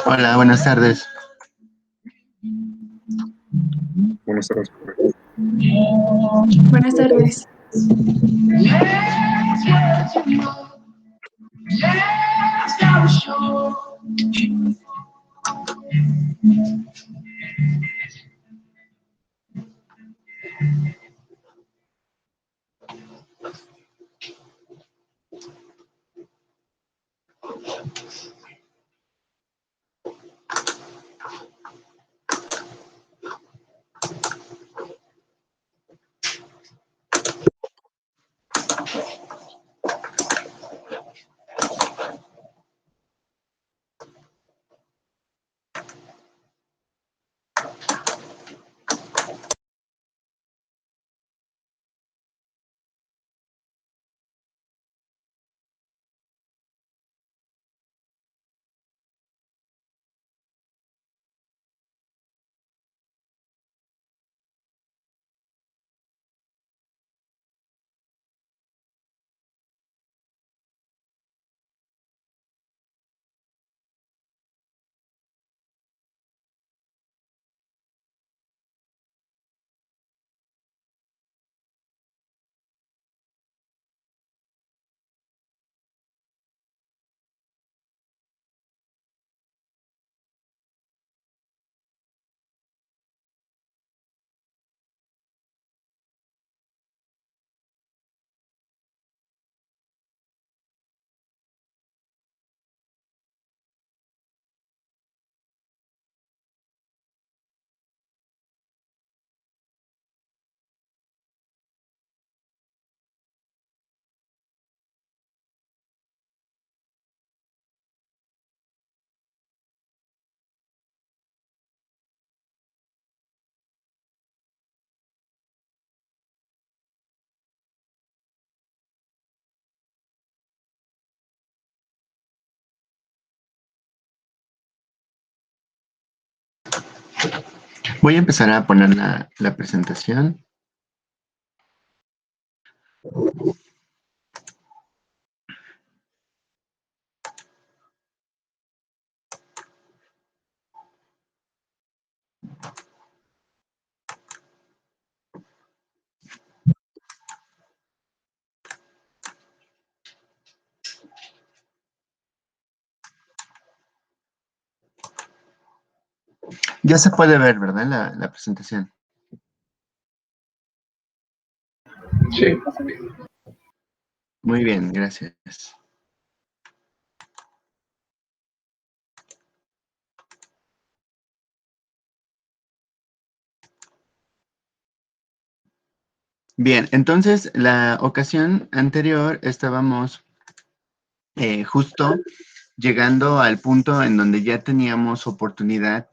Hola, buenas tardes. Buenas tardes. Buenas tardes. Voy a empezar a poner la presentación. Ya se puede ver, ¿verdad? La presentación. Sí. Muy bien, gracias. Bien, entonces la ocasión anterior estábamos justo llegando al punto en donde ya teníamos oportunidad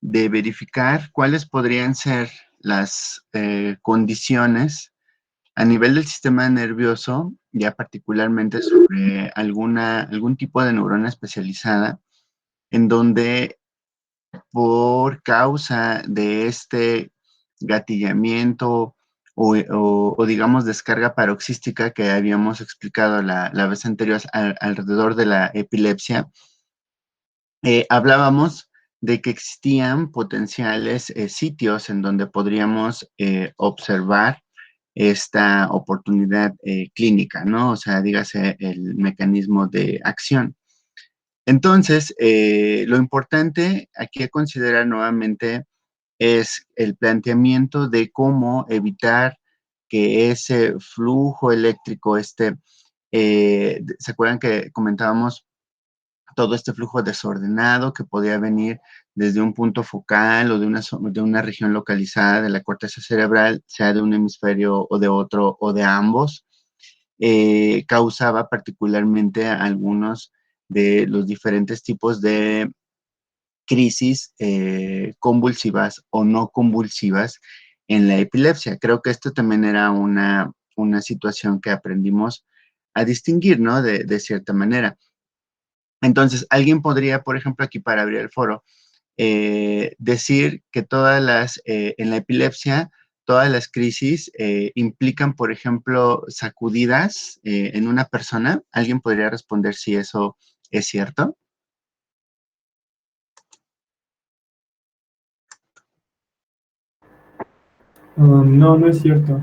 de verificar cuáles podrían ser las condiciones a nivel del sistema nervioso, ya particularmente sobre algún tipo de neurona especializada, en donde por causa de este gatillamiento o digamos descarga paroxística que habíamos explicado la vez anterior alrededor de la epilepsia, hablábamos de que existían potenciales sitios en donde podríamos observar esta oportunidad clínica, ¿no? O sea, dígase el mecanismo de acción. Entonces, lo importante aquí a considerar nuevamente es el planteamiento de cómo evitar que ese flujo eléctrico, ¿se acuerdan que comentábamos todo este flujo desordenado que podía venir desde un punto focal o de una región localizada de la corteza cerebral, sea de un hemisferio o de otro o de ambos, causaba particularmente algunos de los diferentes tipos de crisis convulsivas o no convulsivas en la epilepsia. Creo que esto también era una situación que aprendimos a distinguir, ¿no? De cierta manera. Entonces, alguien podría, por ejemplo, aquí para abrir el foro, decir que en la epilepsia, todas las crisis implican, por ejemplo, sacudidas en una persona. ¿Alguien podría responder si eso es cierto? No, no es cierto.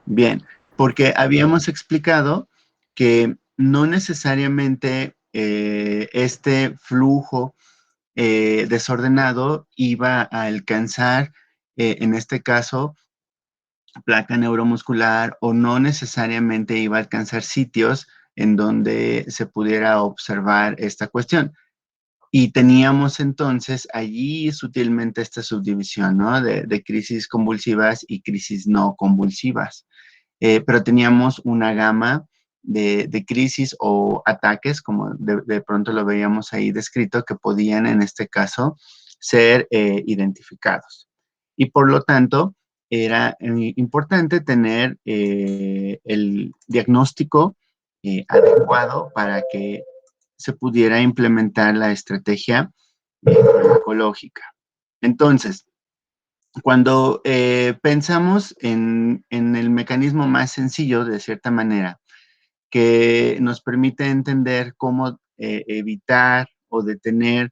Bien, porque habíamos explicado que no necesariamente este flujo desordenado iba a alcanzar, en este caso, placa neuromuscular o no necesariamente iba a alcanzar sitios en donde se pudiera observar esta cuestión. Y teníamos entonces allí sutilmente esta subdivisión, ¿no? De crisis convulsivas y crisis no convulsivas. Pero teníamos una gama de crisis o ataques, como de pronto lo veíamos ahí descrito, que podían en este caso ser identificados. Y por lo tanto, era importante tener el diagnóstico adecuado para que se pudiera implementar la estrategia farmacológica. Entonces, cuando pensamos en el mecanismo más sencillo, de cierta manera, que nos permite entender cómo evitar o detener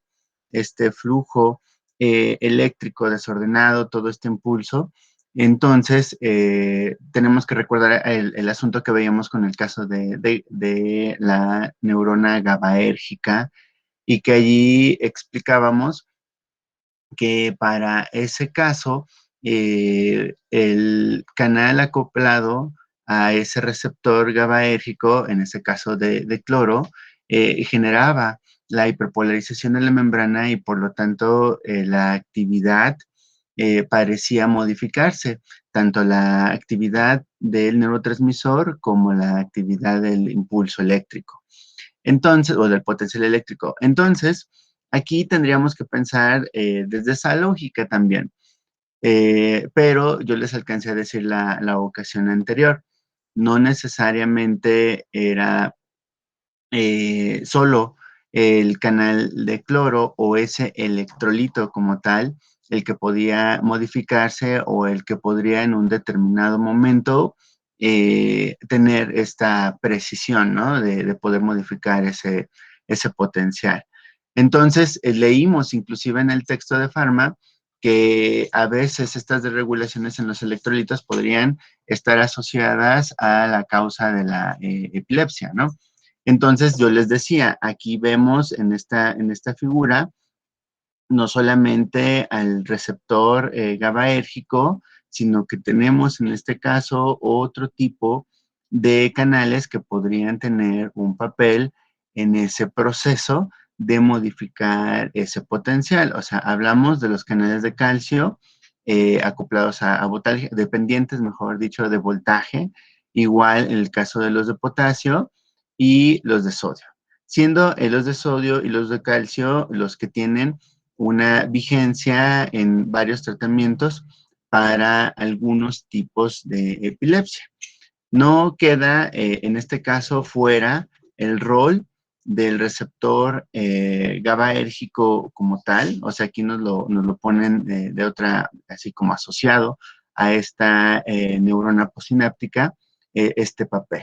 este flujo eléctrico desordenado, todo este impulso, entonces tenemos que recordar el asunto que veíamos con el caso de la neurona GABAérgica y que allí explicábamos que para ese caso, el canal acoplado a ese receptor GABAérgico, en ese caso de cloro, generaba la hiperpolarización de la membrana y por lo tanto la actividad parecía modificarse, tanto la actividad del neurotransmisor como la actividad del impulso eléctrico. Entonces, o del potencial eléctrico. Entonces, aquí tendríamos que pensar desde esa lógica también. Pero yo les alcancé a decir la ocasión anterior. No necesariamente era solo el canal de cloro o ese electrolito como tal, el que podía modificarse o el que podría en un determinado momento tener esta precisión, ¿no? De poder modificar ese potencial. Entonces, leímos inclusive en el texto de Pharma que a veces estas desregulaciones en los electrolitos podrían estar asociadas a la causa de la epilepsia, ¿no? Entonces yo les decía, aquí vemos en esta figura no solamente al receptor GABAérgico, sino que tenemos en este caso otro tipo de canales que podrían tener un papel en ese proceso de modificar ese potencial. O sea, hablamos de los canales de calcio acoplados a voltaje, dependientes, mejor dicho, de voltaje, igual en el caso de los de potasio y los de sodio, siendo los de sodio y los de calcio los que tienen una vigencia en varios tratamientos para algunos tipos de epilepsia. No queda en este caso fuera el rol del receptor GABAérgico como tal, o sea, aquí nos lo ponen de otra, así como asociado a esta neurona posináptica, este papel.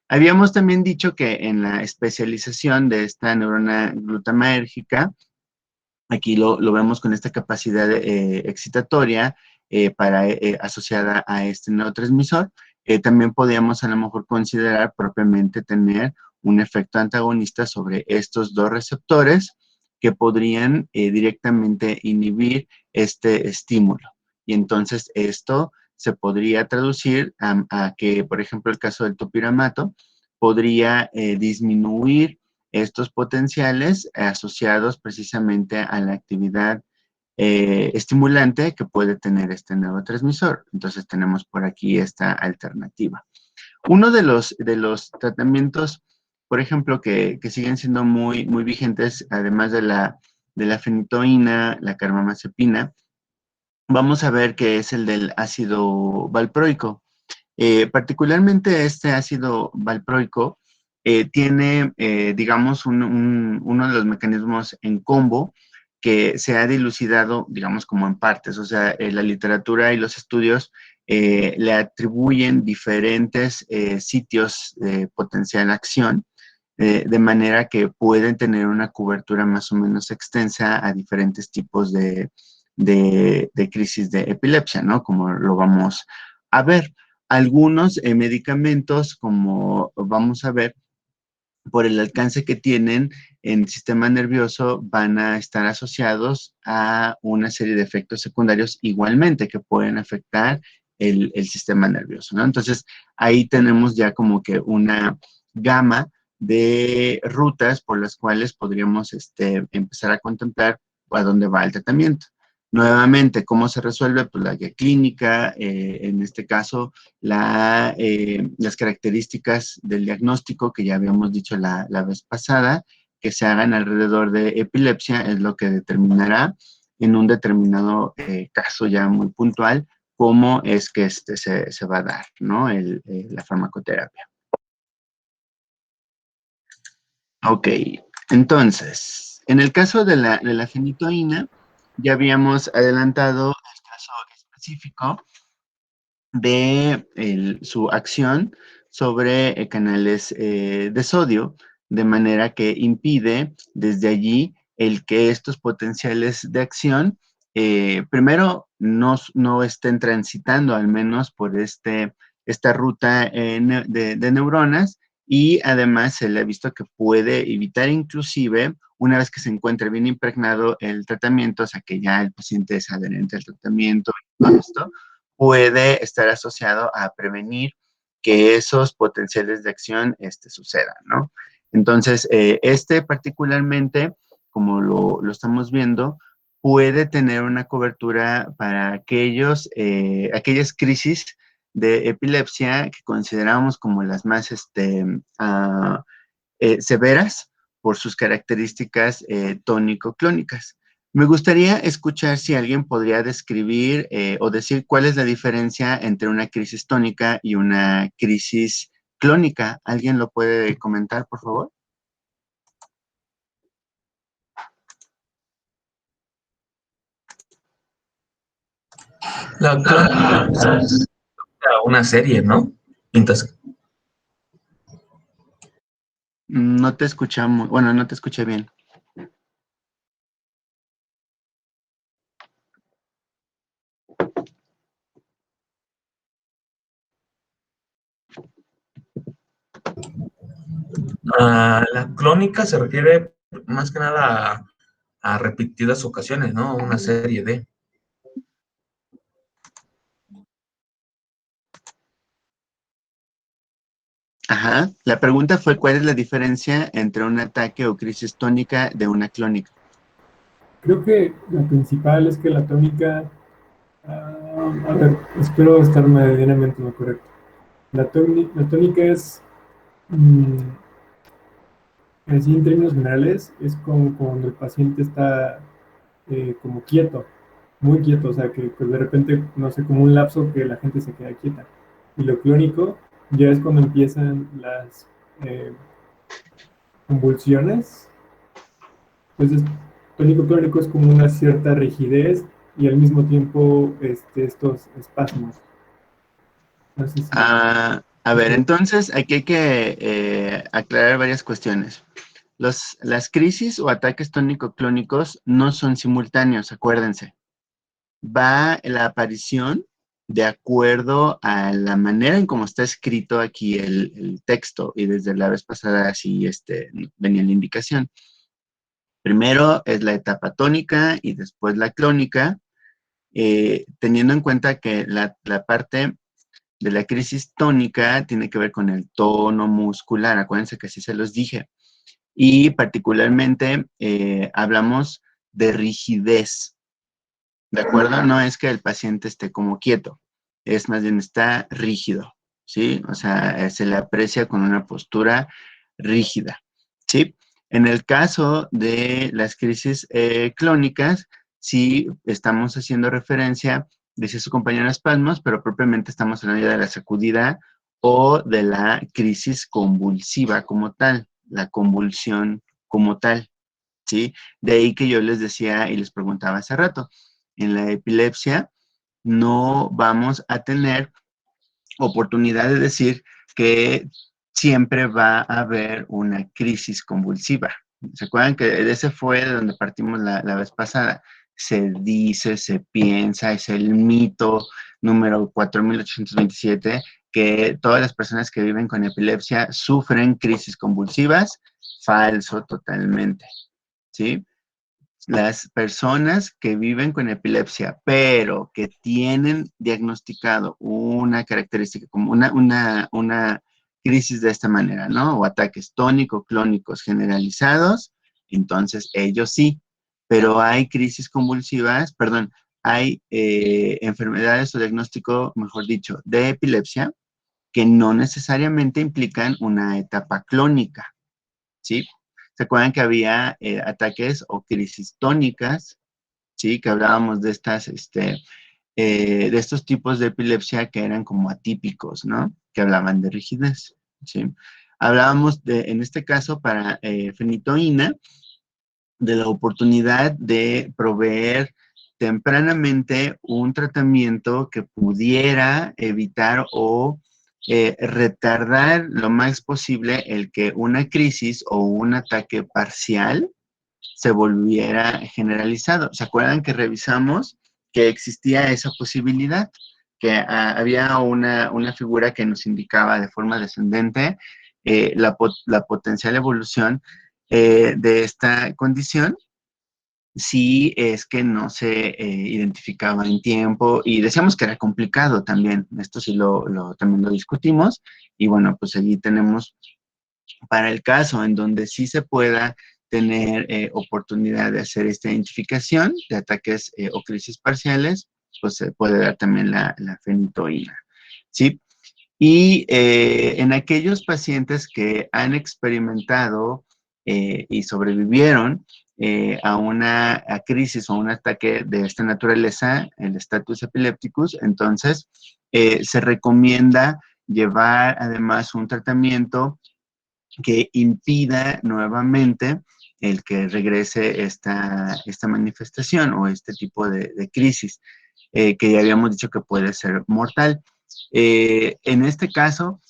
Habíamos también dicho que en la especialización de esta neurona glutamatérgica, aquí lo vemos con esta capacidad excitatoria asociada a este neurotransmisor. También podríamos a lo mejor considerar propiamente tener un efecto antagonista sobre estos dos receptores que podrían directamente inhibir este estímulo. Y entonces esto se podría traducir a que, por ejemplo, el caso del topiramato podría disminuir estos potenciales asociados precisamente a la actividad estimulante que puede tener este neurotransmisor. Entonces tenemos por aquí esta alternativa. Uno de los tratamientos, por ejemplo, que siguen siendo muy vigentes, además de la fenitoína, la carbamazepina, vamos a ver que es el del ácido valproico. Particularmente este ácido valproico tiene, digamos, uno de los mecanismos en combo que se ha dilucidado, digamos, como en partes. O sea, la literatura y los estudios le atribuyen diferentes sitios de potencial acción, de manera que pueden tener una cobertura más o menos extensa a diferentes tipos de crisis de epilepsia, ¿no? Como lo vamos a ver. Algunos medicamentos, como vamos a ver, por el alcance que tienen en el sistema nervioso, van a estar asociados a una serie de efectos secundarios igualmente que pueden afectar el sistema nervioso, ¿no? Entonces, ahí tenemos ya como que una gama de rutas por las cuales podríamos empezar a contemplar a dónde va el tratamiento. Nuevamente, ¿cómo se resuelve? Pues la guía clínica, en este caso, las características del diagnóstico que ya habíamos dicho la vez pasada, que se hagan alrededor de epilepsia, es lo que determinará en un determinado caso ya muy puntual cómo es que se va a dar, ¿no? La farmacoterapia. Ok, entonces, en el caso de la fenitoína, ya habíamos adelantado el caso específico de su acción sobre canales de sodio, de manera que impide desde allí el que estos potenciales de acción, primero, no estén transitando al menos por esta ruta de neuronas, y además se le ha visto que puede evitar inclusive, una vez que se encuentre bien impregnado el tratamiento, o sea que ya el paciente es adherente al tratamiento y todo esto, puede estar asociado a prevenir que esos potenciales de acción sucedan, ¿no? Entonces, particularmente, como lo estamos viendo, puede tener una cobertura para aquellas crisis de epilepsia que consideramos como las más severas por sus características tónico-clónicas. Me gustaría escuchar si alguien podría describir o decir cuál es la diferencia entre una crisis tónica y una crisis clónica. ¿Alguien lo puede comentar, por favor? La crónica es una serie, ¿no? Entonces, No te escuchamos, bueno, no te escuché bien. la clónica se refiere más que nada a repetidas ocasiones, ¿no? Una serie de. Ajá. La pregunta fue, ¿cuál es la diferencia entre un ataque o crisis tónica de una clónica? Creo que la principal es que la tónica, a ver, espero estar medianamente lo correcto. La tónica es, así en términos generales, es como cuando el paciente está como quieto, muy quieto, o sea, que pues, de repente, no sé, como un lapso que la gente se queda quieta. Y lo clónico ya es cuando empiezan las convulsiones. Entonces, tónico clónico es como una cierta rigidez y al mismo tiempo estos espasmos. No sé si... A ver, entonces aquí hay que aclarar varias cuestiones. Las crisis o ataques tónico-clónicos no son simultáneos, acuérdense. Va la aparición de acuerdo a la manera en cómo está escrito aquí el texto, y desde la vez pasada así venía la indicación. Primero es la etapa tónica y después la clónica, teniendo en cuenta que la parte de la crisis tónica tiene que ver con el tono muscular, acuérdense que así se los dije, y particularmente hablamos de rigidez, ¿de acuerdo? No es que el paciente esté como quieto, es más bien está rígido, ¿sí? O sea, se le aprecia con una postura rígida, ¿sí? En el caso de las crisis clónicas, sí estamos haciendo referencia, dice su compañero espasmos, pero propiamente estamos hablando de la sacudida o de la crisis convulsiva como tal, la convulsión como tal, ¿sí? De ahí que yo les decía y les preguntaba hace rato, en la epilepsia no vamos a tener oportunidad de decir que siempre va a haber una crisis convulsiva. ¿Se acuerdan que de ese fue de donde partimos la vez pasada? se dice, se piensa, es el mito número 4827, que todas las personas que viven con epilepsia sufren crisis convulsivas. Falso totalmente, ¿sí? Las personas que viven con epilepsia, pero que tienen diagnosticado una característica, como una crisis de esta manera, ¿no? O ataques tónico-clónicos generalizados, entonces ellos sí, pero hay crisis convulsivas, perdón, hay enfermedades o diagnóstico, mejor dicho, de epilepsia que no necesariamente implican una etapa clónica, ¿sí? ¿Se acuerdan que había ataques o crisis tónicas? ¿Sí? Que hablábamos de de estos tipos de epilepsia que eran como atípicos, ¿no? Que hablaban de rigidez, ¿sí? Hablábamos en este caso, para fenitoína, de la oportunidad de proveer tempranamente un tratamiento que pudiera evitar o retardar lo más posible el que una crisis o un ataque parcial se volviera generalizado. ¿Se acuerdan que revisamos que existía esa posibilidad? Que había una figura que nos indicaba de forma descendente la potencial evolución de esta condición si es que no se identificaba en tiempo, y decíamos que era complicado también. Esto sí también lo discutimos, y bueno, pues allí tenemos, para el caso en donde sí se pueda tener oportunidad de hacer esta identificación de ataques o crisis parciales, pues se puede dar también la fenitoína, ¿sí? Y en aquellos pacientes que han experimentado y sobrevivieron a una crisis o un ataque de esta naturaleza, el status epilepticus, entonces se recomienda llevar además un tratamiento que impida nuevamente el que regrese esta manifestación o este tipo de crisis, que ya habíamos dicho que puede ser mortal. En este caso,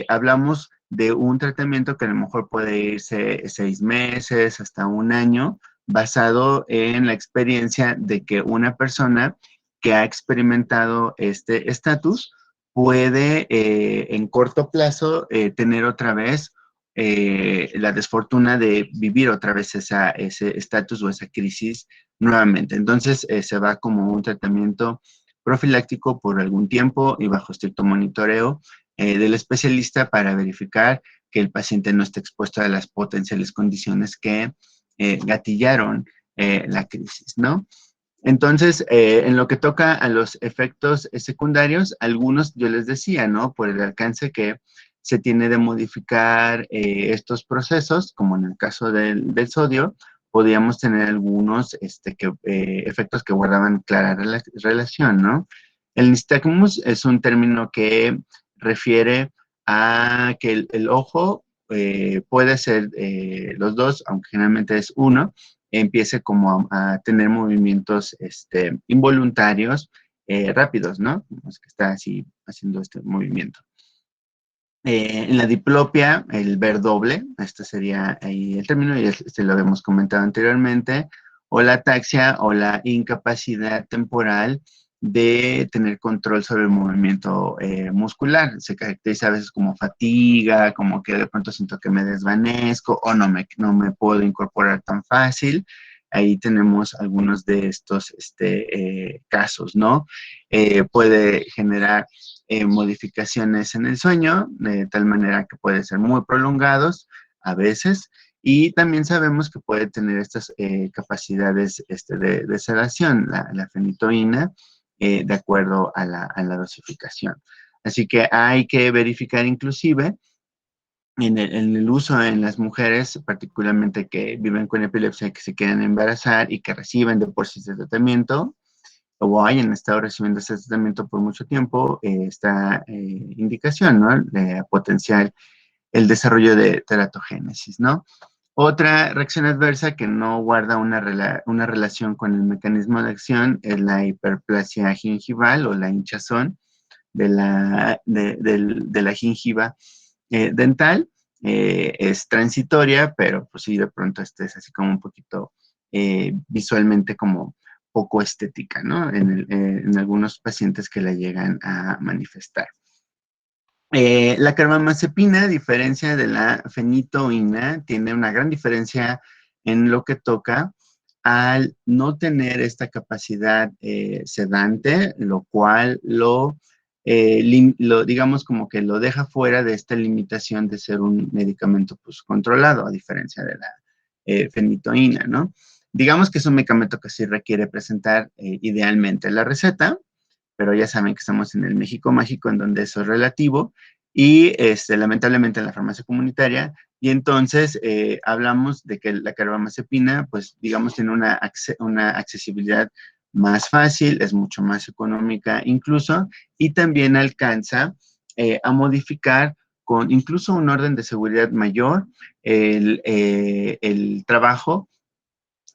hablamos de un tratamiento que a lo mejor puede irse 6 meses hasta un año, basado en la experiencia de que una persona que ha experimentado este estatus puede en corto plazo tener otra vez la desfortuna de vivir otra vez ese estatus o esa crisis nuevamente. Entonces, se va como un tratamiento profiláctico por algún tiempo y bajo estricto monitoreo del especialista para verificar que el paciente no esté expuesto a las potenciales condiciones que gatillaron la crisis, ¿no? Entonces, en lo que toca a los efectos secundarios, algunos yo les decía, ¿no? Por el alcance que se tiene de modificar estos procesos, como en el caso del sodio, podríamos tener algunos efectos que guardaban clara relación, ¿no? El nistagmus es un término que refiere a que el ojo puede ser los dos, aunque generalmente es uno, empiece como a tener movimientos involuntarios rápidos, ¿no? Es que está así haciendo este movimiento. En la diplopia, el ver doble, este sería ahí el término, y este lo habíamos comentado anteriormente, o la ataxia o la incapacidad temporal de tener control sobre el movimiento muscular. Se caracteriza a veces como fatiga, como que de pronto siento que me desvanezco o no me puedo incorporar tan fácil. Ahí tenemos algunos de estos casos, ¿no? Puede generar modificaciones en el sueño, de tal manera que puede ser muy prolongados a veces, y también sabemos que puede tener estas capacidades de sedación, la fenitoína, de acuerdo a la dosificación. Así que hay que verificar inclusive en el uso en las mujeres, particularmente que viven con epilepsia, que se quieren embarazar y que reciben de por sí este tratamiento, o hayan estado recibiendo ese tratamiento por mucho tiempo, esta indicación, ¿no? De potenciar el desarrollo de teratogénesis, ¿no? Otra reacción adversa que no guarda una relación con el mecanismo de acción es la hiperplasia gingival o la hinchazón de la gingiva dental. Es transitoria, pero pues sí, de pronto es así como un poquito visualmente como poco estética, ¿no? En algunos pacientes que la llegan a manifestar. La carbamazepina, a diferencia de la fenitoína, tiene una gran diferencia en lo que toca al no tener esta capacidad sedante, lo cual digamos como que lo deja fuera de esta limitación de ser un medicamento pues, controlado, a diferencia de la fenitoína, ¿no? Digamos que es un medicamento que sí requiere presentar idealmente la receta, pero ya saben que estamos en el México mágico, en donde eso es relativo, y lamentablemente en la farmacia comunitaria, y entonces hablamos de que la carbamazepina, pues digamos, tiene una accesibilidad más fácil, es mucho más económica incluso, y también alcanza a modificar con incluso un orden de seguridad mayor el trabajo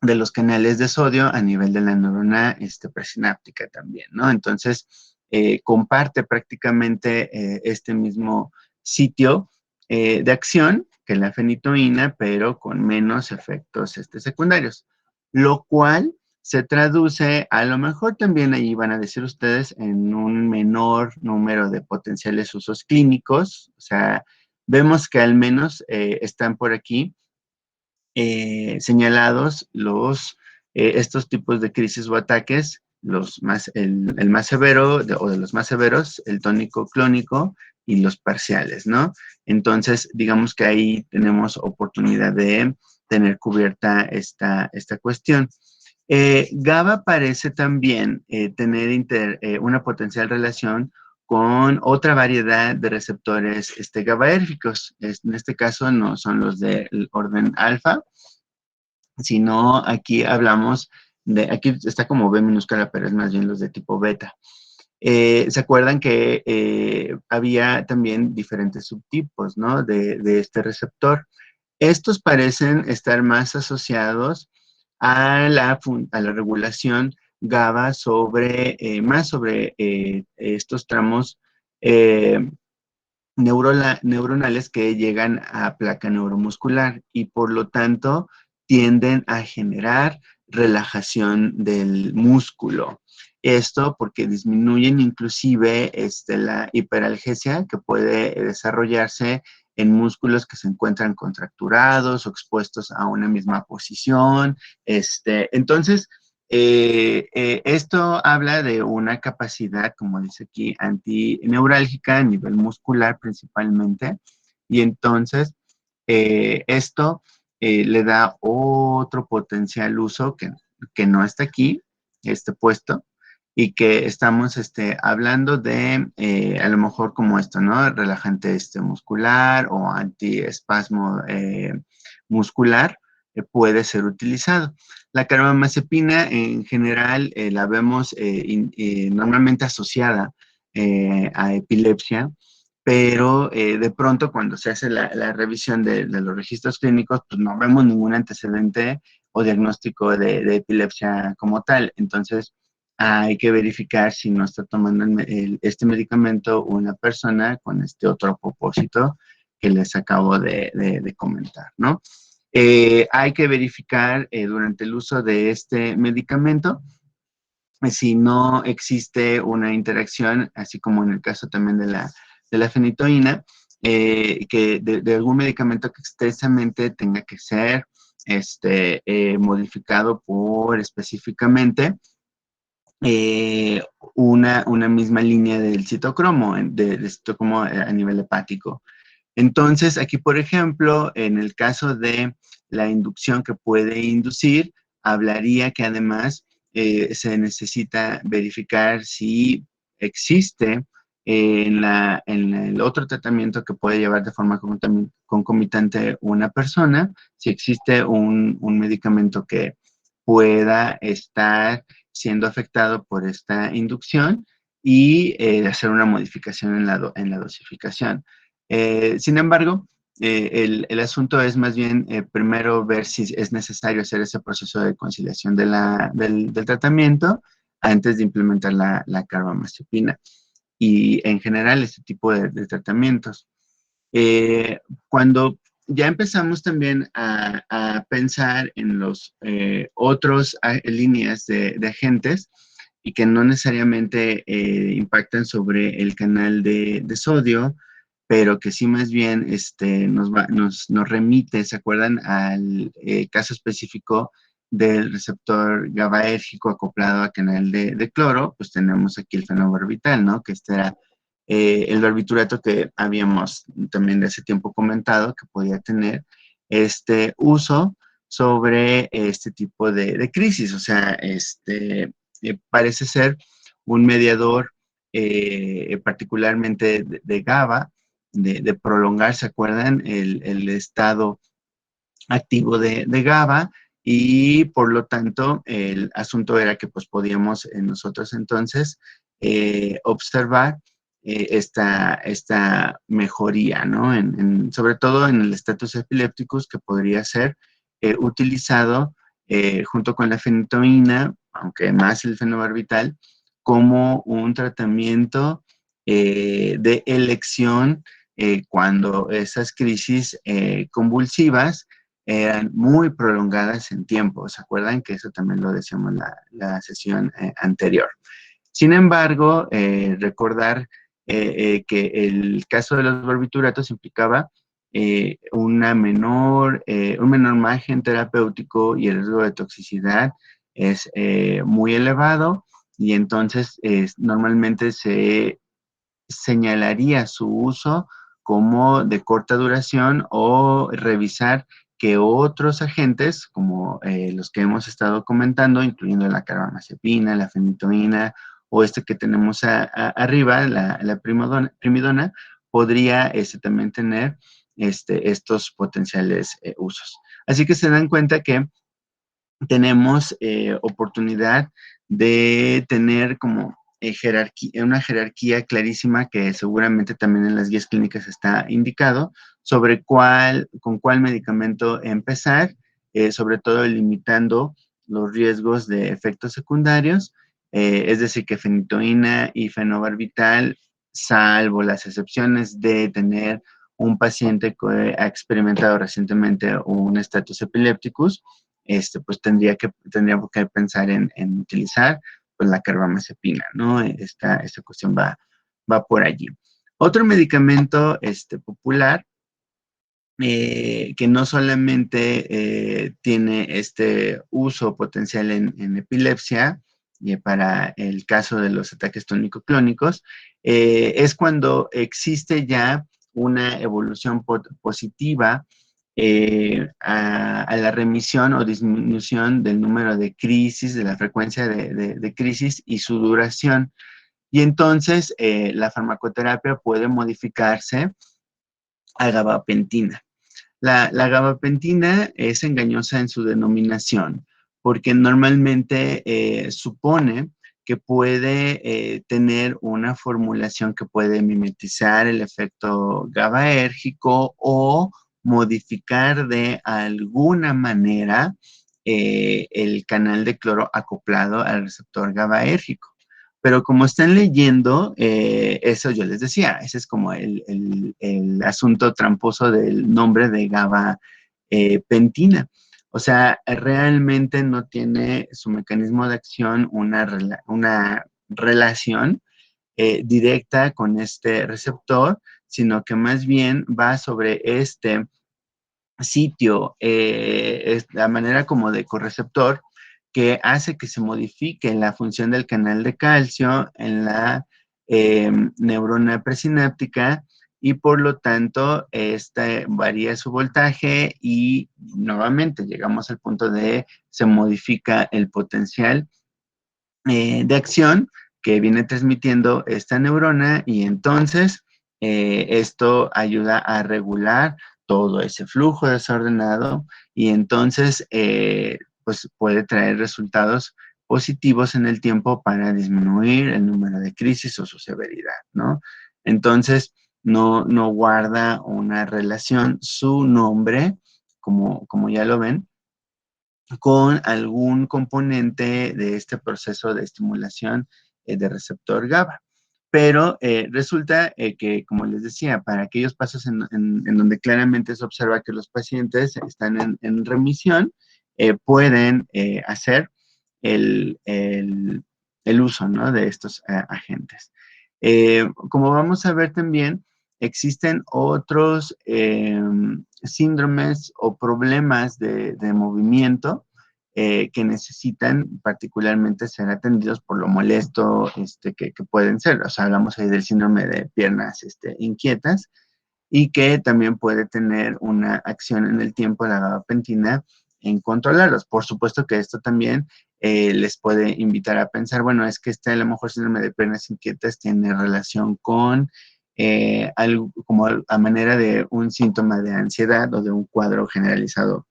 de los canales de sodio a nivel de la neurona presináptica también, ¿no? Entonces, comparte prácticamente este mismo sitio de acción que la fenitoína, pero con menos efectos secundarios, lo cual se traduce, a lo mejor también ahí van a decir ustedes, en un menor número de potenciales usos clínicos, o sea, vemos que al menos están por aquí señalados estos tipos de crisis o ataques, el más severo o de los más severos, el tónico clónico y los parciales, ¿no? Entonces, digamos que ahí tenemos oportunidad de tener cubierta esta cuestión. GABA parece también tener una potencial relación con otra variedad de receptores GABAérgicos. En este caso no son los del orden alfa, sino aquí hablamos aquí está como B minúscula, pero es más bien los de tipo beta. ¿Se acuerdan que había también diferentes subtipos, ¿no? de este receptor? Estos parecen estar más asociados a la regulación GABA más sobre estos tramos neuronales que llegan a placa neuromuscular y por lo tanto tienden a generar relajación del músculo. Esto porque disminuyen inclusive la hiperalgesia que puede desarrollarse en músculos que se encuentran contracturados o expuestos a una misma posición. Entonces, esto habla de una capacidad, como dice aquí, antineurálgica a nivel muscular principalmente, y entonces esto le da otro potencial uso que no está aquí, puesto, y que estamos hablando de a lo mejor como esto, ¿no? Relajante muscular o antiespasmo muscular puede ser utilizado. La carbamazepina en general la vemos normalmente asociada a epilepsia, pero de pronto cuando se hace la revisión de los registros clínicos, pues no vemos ningún antecedente o diagnóstico de epilepsia como tal. Entonces, hay que verificar si no está tomando este medicamento una persona con este otro propósito que les acabo de comentar, ¿no? Hay que verificar durante el uso de este medicamento si no existe una interacción, así como en el caso también de la fenitoína, que de algún medicamento que expresamente tenga que ser modificado por específicamente una misma línea del citocromo, de citocromo a nivel hepático. Entonces, aquí, por ejemplo, en el caso de la inducción que puede inducir, hablaría que además se necesita verificar si existe en el otro tratamiento que puede llevar de forma concomitante una persona, si existe un medicamento que pueda estar siendo afectado por esta inducción y hacer una modificación en la dosificación. Sin embargo, el asunto es más bien primero ver si es necesario hacer ese proceso de conciliación del tratamiento antes de implementar la carbamazepina y en general este tipo de tratamientos. Cuando ya empezamos también a pensar en los otros líneas de agentes y que no necesariamente impactan sobre el canal de sodio, pero que sí más bien nos remite, ¿se acuerdan? Al caso específico del receptor GABAérgico acoplado a canal de cloro, pues tenemos aquí el fenobarbital, ¿no? Que este era el barbiturato que habíamos también de hace tiempo comentado que podía tener este uso sobre este tipo de crisis. O sea, parece ser un mediador particularmente de GABA, de prolongar, ¿se acuerdan? El estado activo de GABA y por lo tanto el asunto era que pues podíamos nosotros entonces observar esta mejoría, ¿no? Sobre todo en el estatus epilépticos que podría ser utilizado junto con la fenitoína, aunque más el fenobarbital, como un tratamiento de elección cuando esas crisis convulsivas eran muy prolongadas en tiempo. ¿Se acuerdan que eso también lo decíamos en la sesión anterior? Sin embargo, recordar que el caso de los barbituratos implicaba un menor margen terapéutico y el riesgo de toxicidad es muy elevado y entonces normalmente se señalaría su uso como de corta duración o revisar que otros agentes, como los que hemos estado comentando, incluyendo la carbamazepina, la fenitoína o este que tenemos arriba, la primidona, podría también tener estos potenciales usos. Así que se dan cuenta que tenemos oportunidad de tener como una jerarquía clarísima que seguramente también en las guías clínicas está indicado sobre con cuál medicamento empezar, sobre todo limitando los riesgos de efectos secundarios, es decir, que fenitoína y fenobarbital, salvo las excepciones de tener un paciente que ha experimentado recientemente un estatus epilépticos, pues tendríamos que pensar en utilizar pues, la carbamazepina, ¿no? Esta cuestión va por allí. Otro medicamento popular que no solamente tiene este uso potencial en epilepsia, y para el caso de los ataques tónico-clónicos, es cuando existe ya una evolución positiva a la remisión o disminución del número de crisis, de la frecuencia de crisis y su duración. Y entonces la farmacoterapia puede modificarse a gabapentina. La gabapentina es engañosa en su denominación porque normalmente supone que puede tener una formulación que puede mimetizar el efecto GABAérgico o modificar de alguna manera el canal de cloro acoplado al receptor GABAérgico. Pero como están leyendo, eso yo les decía, ese es como el asunto tramposo del nombre de gabapentina. O sea, realmente no tiene su mecanismo de acción una relación directa con este receptor, sino que más bien va sobre este sitio, es la manera como de correceptor que hace que se modifique la función del canal de calcio en la neurona presináptica y por lo tanto varía su voltaje y nuevamente llegamos al punto de se modifica el potencial de acción que viene transmitiendo esta neurona y entonces esto ayuda a regular todo ese flujo desordenado y entonces pues puede traer resultados positivos en el tiempo para disminuir el número de crisis o su severidad, ¿no? Entonces, no guarda una relación su nombre, como ya lo ven, con algún componente de este proceso de estimulación de receptor GABA. pero resulta que, como les decía, para aquellos pasos en donde claramente se observa que los pacientes están en remisión, pueden hacer el uso, ¿no?, de estos agentes. Como vamos a ver también, existen otros síndromes o problemas de movimiento que necesitan particularmente ser atendidos por lo molesto que pueden ser. O sea, hablamos ahí del síndrome de piernas inquietas y que también puede tener una acción en el tiempo de la gabapentina en controlarlos. Por supuesto que esto también les puede invitar a pensar, bueno, es que a lo mejor síndrome de piernas inquietas tiene relación con algo como a manera de un síntoma de ansiedad o de un cuadro generalizado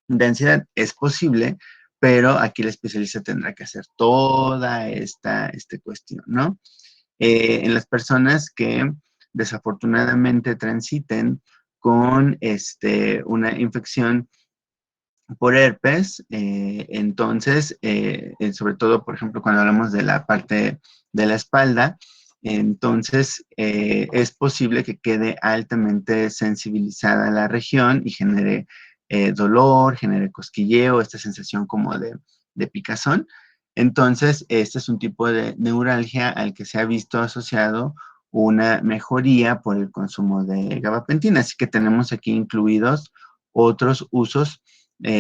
de ansiedad. Es posible, pero aquí el especialista tendrá que hacer toda esta cuestión, ¿no? En las personas que desafortunadamente transiten con una infección por herpes, entonces, sobre todo, por ejemplo, cuando hablamos de la parte de la espalda, entonces es posible que quede altamente sensibilizada la región y genere dolor, genere cosquilleo, esta sensación como de picazón. Entonces, este es un tipo de neuralgia al que se ha visto asociado una mejoría por el consumo de gabapentina. Así que tenemos aquí incluidos otros usos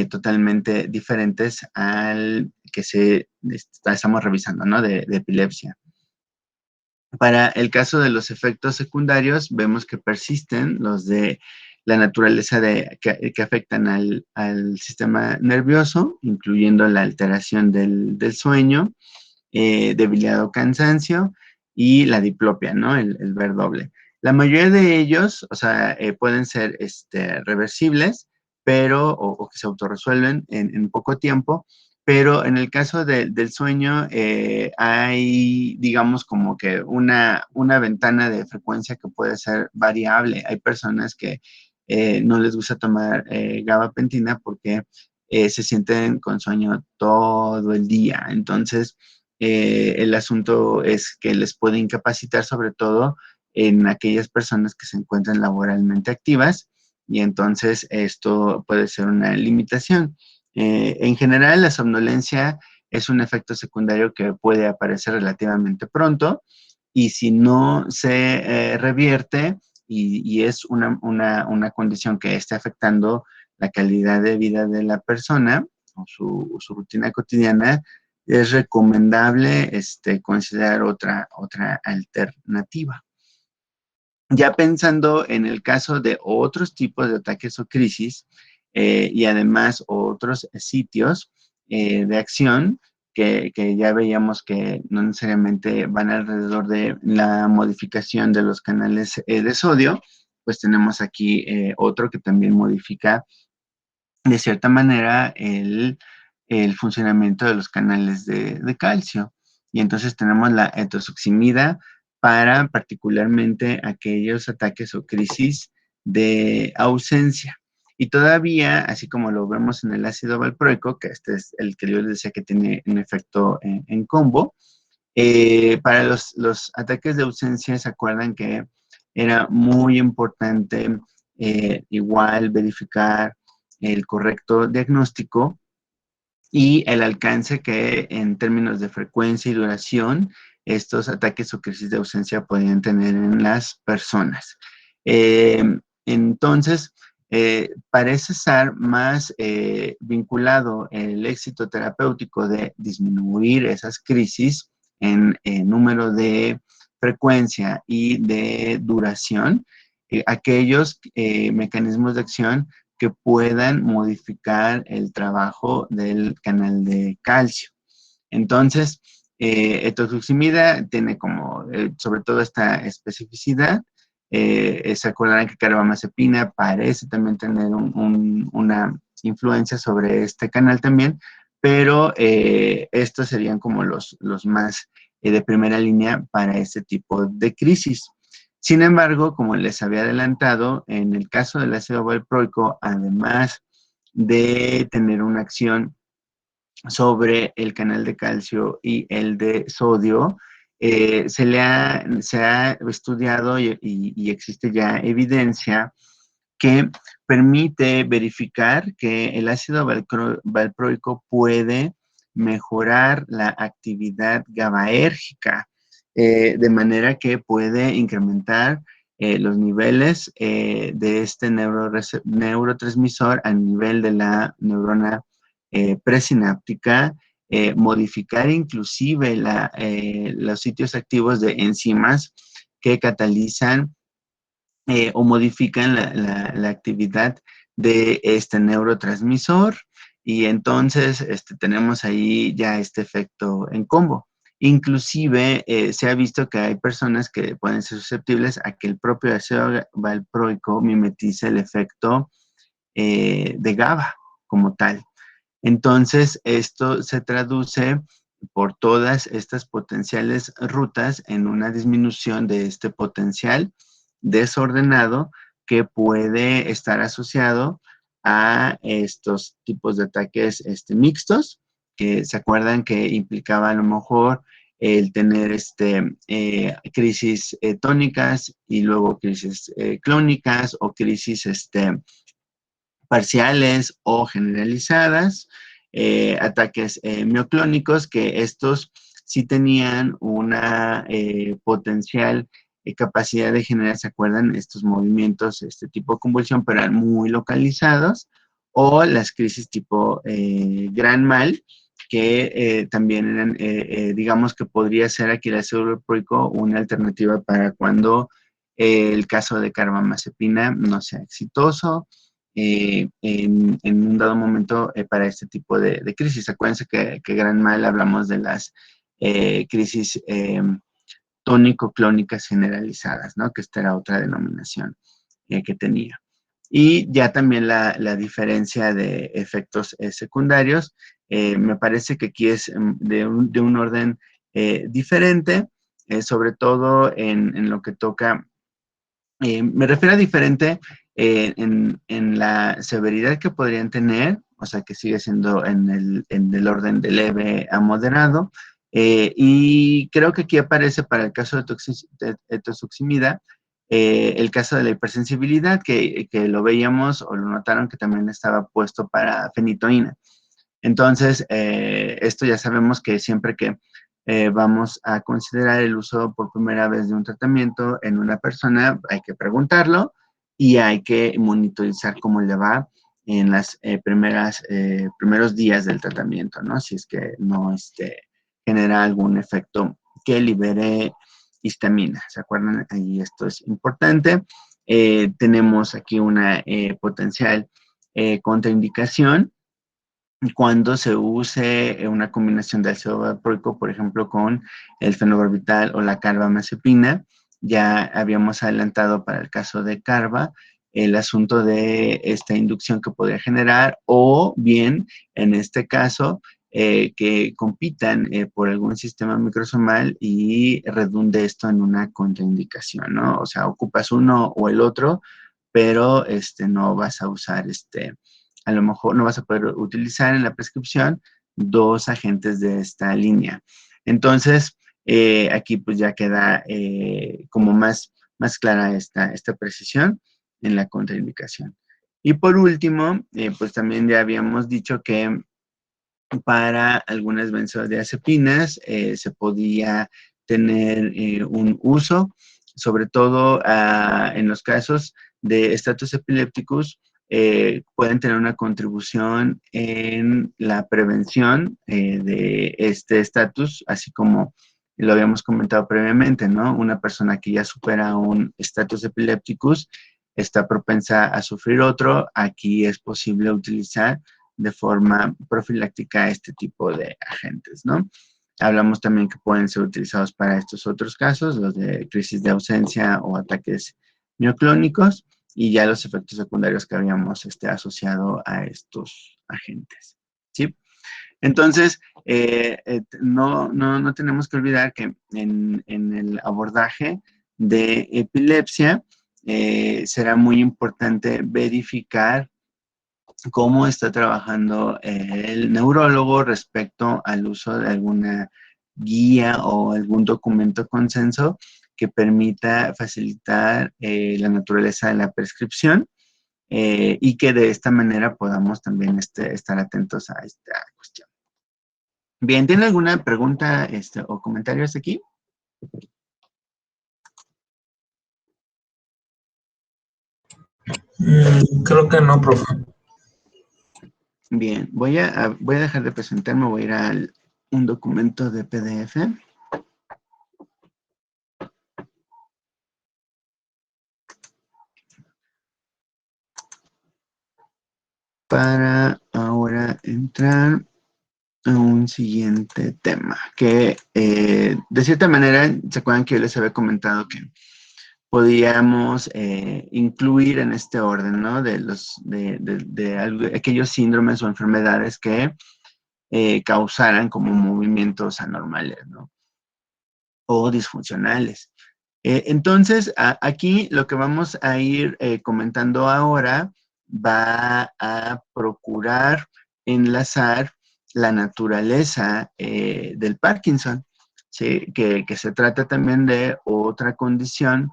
totalmente diferentes al que estamos revisando, ¿no? De epilepsia. Para el caso de los efectos secundarios, vemos que persisten los de la naturaleza que afectan al sistema nervioso, incluyendo la alteración del sueño, debilidad o cansancio y la diplopia, ¿no? El ver doble. La mayoría de ellos, o sea, pueden ser reversibles, pero, o que se autorresuelven en poco tiempo, pero en el caso del sueño hay, digamos, como que una ventana de frecuencia que puede ser variable. Hay personas que no les gusta tomar gabapentina porque se sienten con sueño todo el día. Entonces, el asunto es que les puede incapacitar, sobre todo en aquellas personas que se encuentran laboralmente activas, y entonces esto puede ser una limitación. En general, la somnolencia es un efecto secundario que puede aparecer relativamente pronto, y si no se revierte y es una condición que esté afectando la calidad de vida de la persona o su rutina cotidiana, es recomendable considerar otra alternativa. Ya pensando en el caso de otros tipos de ataques o crisis y además otros sitios de acción que ya veíamos que no necesariamente van alrededor de la modificación de los canales de sodio, pues tenemos aquí otro que también modifica de cierta manera el funcionamiento de los canales de calcio. Y entonces tenemos la etosuximida para particularmente aquellos ataques o crisis de ausencia. Y todavía, así como lo vemos en el ácido valproico, que este es el que yo les decía que tiene un efecto en combo, para los ataques de ausencia, ¿se acuerdan que era muy importante igual verificar el correcto diagnóstico y el alcance que en términos de frecuencia y duración estos ataques o crisis de ausencia podían tener en las personas? Entonces, parece ser más vinculado el éxito terapéutico de disminuir esas crisis en número de frecuencia y de duración, aquellos mecanismos de acción que puedan modificar el trabajo del canal de calcio. Entonces, etosuximida tiene como, sobre todo esta especificidad. Se acordarán que carbamazepina parece también tener una influencia sobre este canal también, pero estos serían como los más de primera línea para este tipo de crisis. Sin embargo, como les había adelantado, en el caso del ácido valproico, además de tener una acción sobre el canal de calcio y el de sodio, se ha estudiado y existe ya evidencia que permite verificar que el ácido valproico puede mejorar la actividad GABAérgica, de manera que puede incrementar los niveles de este neurotransmisor a nivel de la neurona presináptica, modificar inclusive los sitios activos de enzimas que catalizan o modifican la actividad de este neurotransmisor, y entonces tenemos ahí ya este efecto en combo. Inclusive se ha visto que hay personas que pueden ser susceptibles a que el propio ácido valproico mimetice el efecto de GABA como tal. Entonces, esto se traduce por todas estas potenciales rutas en una disminución de este potencial desordenado que puede estar asociado a estos tipos de ataques mixtos, que se acuerdan que implicaba a lo mejor el tener crisis tónicas y luego crisis clónicas o crisis parciales o generalizadas, ataques mioclónicos, que estos sí tenían una potencial capacidad de generar, ¿se acuerdan? Estos movimientos, este tipo de convulsión, pero eran muy localizados, o las crisis tipo gran mal, que también eran, digamos que podría ser aquí el ácido valproico una alternativa para cuando el caso de carbamazepina no sea exitoso, en un dado momento para este tipo de crisis. Acuérdense que gran mal hablamos de las crisis tónico-clónicas generalizadas, ¿no? Que esta era otra denominación que tenía. Y ya también la diferencia de efectos secundarios, me parece que aquí es de un orden diferente, sobre todo en lo que toca, me refiero a diferente en la severidad que podrían tener, o sea que sigue siendo en el orden de leve a moderado, y creo que aquí aparece para el caso de toximida, el caso de la hipersensibilidad, que lo veíamos o lo notaron que también estaba puesto para fenitoína. Entonces, esto ya sabemos que siempre que vamos a considerar el uso por primera vez de un tratamiento en una persona, hay que preguntarlo y hay que monitorizar cómo le va en las primeros días del tratamiento, ¿no? Si es que no genera algún efecto que libere histamina, ¿se acuerdan? Ahí esto es importante. Tenemos aquí una potencial contraindicación cuando se use una combinación de ácido valproico, por ejemplo, con el fenobarbital o la carbamazepina. Ya habíamos adelantado para el caso de carba el asunto de esta inducción que podría generar, o bien, en este caso, que compitan por algún sistema microsomal y redunde esto en una contraindicación, ¿no? O sea, ocupas uno o el otro, pero no vas a usar a lo mejor no vas a poder utilizar en la prescripción dos agentes de esta línea. Entonces, aquí pues ya queda como más clara esta precisión en la contraindicación. Y por último, pues también ya habíamos dicho que para algunas benzodiazepinas se podía tener un uso, sobre todo en los casos de estatus epilépticos, pueden tener una contribución en la prevención de este estatus, así como lo habíamos comentado previamente, ¿no? Una persona que ya supera un estatus epilépticos está propensa a sufrir otro. Aquí es posible utilizar de forma profiláctica este tipo de agentes, ¿no? Hablamos también que pueden ser utilizados para estos otros casos, los de crisis de ausencia o ataques mioclónicos, y ya los efectos secundarios que habíamos asociado a estos agentes, ¿sí? Entonces, no tenemos que olvidar que en el abordaje de epilepsia será muy importante verificar cómo está trabajando el neurólogo respecto al uso de alguna guía o algún documento consenso que permita facilitar la naturaleza de la prescripción y que de esta manera podamos también estar atentos a esta cuestión. Bien, ¿tiene alguna pregunta o comentario hasta aquí? Creo que no, profe. Bien, voy a dejar de presentarme, voy a ir a un documento de PDF. Para ahora entrar a un siguiente tema, que de cierta manera, ¿se acuerdan que yo les había comentado que podíamos incluir en este orden, ¿no? De aquellos síndromes o enfermedades que causaran como movimientos anormales, ¿no? O disfuncionales. Entonces, aquí lo que vamos a ir comentando ahora va a procurar enlazar la naturaleza del Parkinson, ¿sí? Que se trata también de otra condición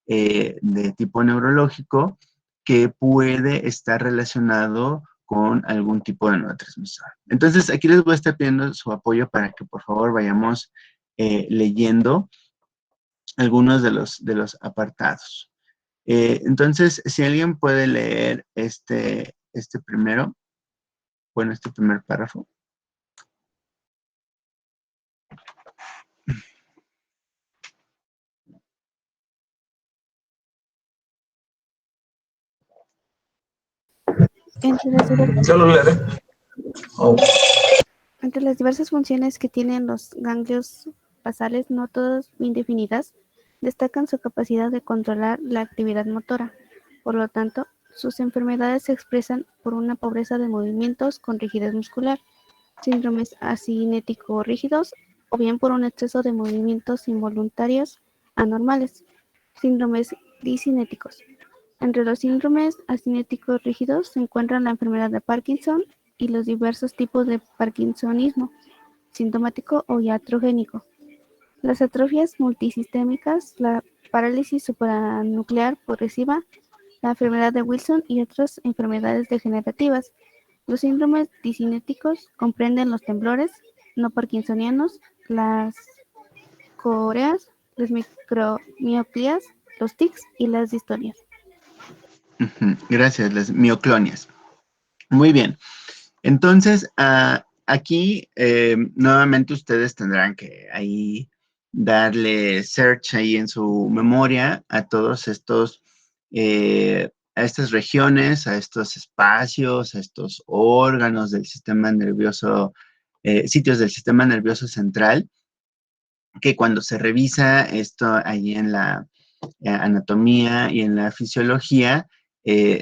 de tipo neurológico que puede estar relacionado con algún tipo de neurotransmisor. Entonces, aquí les voy a estar pidiendo su apoyo para que por favor vayamos leyendo algunos de los apartados. Entonces, si alguien puede leer este primero, bueno, este primer párrafo. Entre las diversas, Yo lo leeré. Oh, entre las diversas funciones que tienen los ganglios basales, no todas bien definidas, destacan su capacidad de controlar la actividad motora. Por lo tanto, sus enfermedades se expresan por una pobreza de movimientos con rigidez muscular, síndromes asinético-rígidos, o bien por un exceso de movimientos involuntarios anormales, síndromes disinéticos. Entre los síndromes asinéticos rígidos se encuentran la enfermedad de Parkinson y los diversos tipos de parkinsonismo, sintomático o iatrogénico. Las atrofias multisistémicas, la parálisis supranuclear progresiva, la enfermedad de Wilson y otras enfermedades degenerativas. Los síndromes disinéticos comprenden los temblores no parkinsonianos, las coreas, las micromiopías, los tics y las distonias. Gracias, las mioclonias. Muy bien. Entonces, aquí nuevamente ustedes tendrán que ahí darle search ahí en su memoria a todos estos, a estas regiones, a estos espacios, a estos órganos del sistema nervioso, sitios del sistema nervioso central, que cuando se revisa esto ahí en la anatomía y en la fisiología,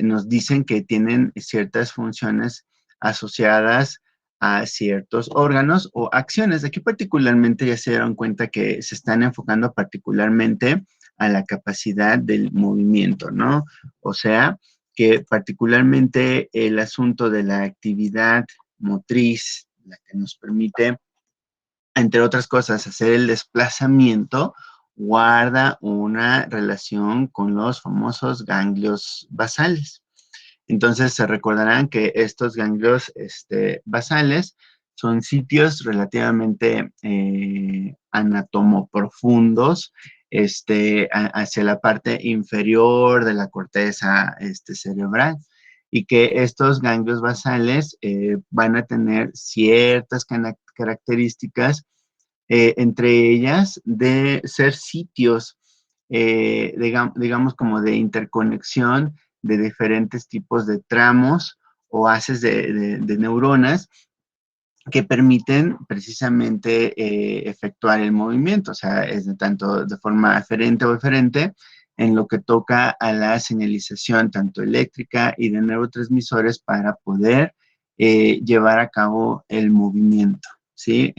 nos dicen que tienen ciertas funciones asociadas a ciertos órganos o acciones. Aquí particularmente ya se dieron cuenta que se están enfocando particularmente a la capacidad del movimiento, ¿no? O sea, que particularmente el asunto de la actividad motriz, la que nos permite, entre otras cosas, hacer el desplazamiento, guarda una relación con los famosos ganglios basales. Entonces, se recordarán que estos ganglios basales son sitios relativamente anatomoprofundos hacia la parte inferior de la corteza cerebral y que estos ganglios basales van a tener ciertas características, entre ellas de ser sitios, digamos, como de interconexión de diferentes tipos de tramos o haces de neuronas que permiten precisamente efectuar el movimiento, o sea, es de tanto de forma aferente o eferente en lo que toca a la señalización tanto eléctrica y de neurotransmisores para poder llevar a cabo el movimiento, ¿sí?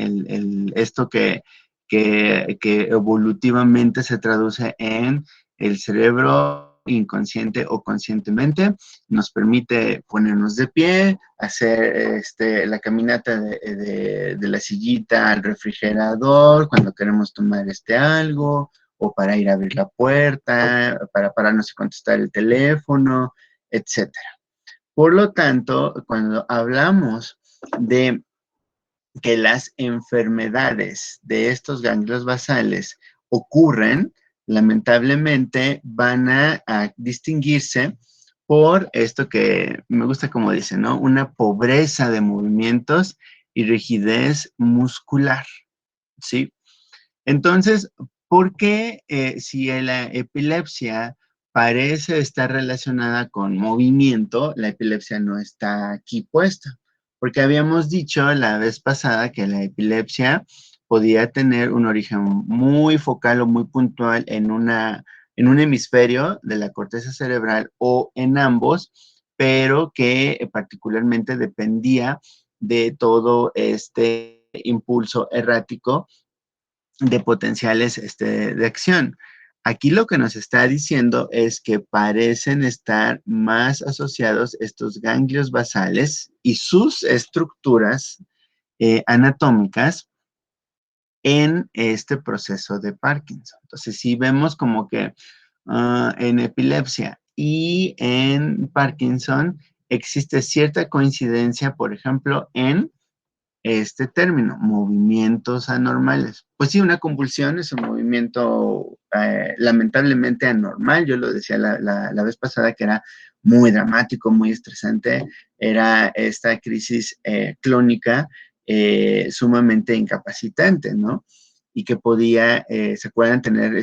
Esto que evolutivamente se traduce en el cerebro inconsciente o conscientemente, nos permite ponernos de pie, hacer la caminata de la sillita al refrigerador cuando queremos tomar algo, o para ir a abrir la puerta, para pararnos y contestar el teléfono, etcétera. Por lo tanto, cuando hablamos de que las enfermedades de estos ganglios basales ocurren, lamentablemente van a distinguirse por esto que me gusta como dice, ¿no? Una pobreza de movimientos y rigidez muscular, ¿sí? Entonces, ¿por qué si la epilepsia parece estar relacionada con movimiento, la epilepsia no está aquí puesta? Porque habíamos dicho la vez pasada que la epilepsia podía tener un origen muy focal o muy puntual en un hemisferio de la corteza cerebral o en ambos, pero que particularmente dependía de todo este impulso errático de potenciales de acción. Aquí lo que nos está diciendo es que parecen estar más asociados estos ganglios basales y sus estructuras anatómicas en este proceso de Parkinson. Entonces, si vemos como que en epilepsia y en Parkinson existe cierta coincidencia, por ejemplo, en este término, movimientos anormales. Pues sí, una convulsión es un movimiento lamentablemente anormal. Yo lo decía la vez pasada que era muy dramático, muy estresante. Era esta crisis clónica sumamente incapacitante, ¿no? Y que podía, se puedan tener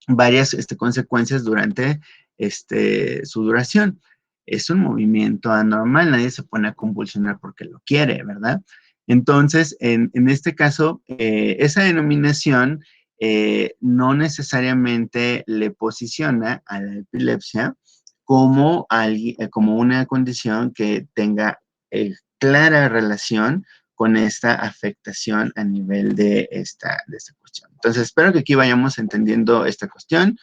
varias consecuencias durante su duración. Es un movimiento anormal, nadie se pone a convulsionar porque lo quiere, ¿verdad? Entonces, en este caso, esa denominación no necesariamente le posiciona a la epilepsia como, como una condición que tenga clara relación con esta afectación a nivel de esta cuestión. Entonces, espero que aquí vayamos entendiendo esta cuestión,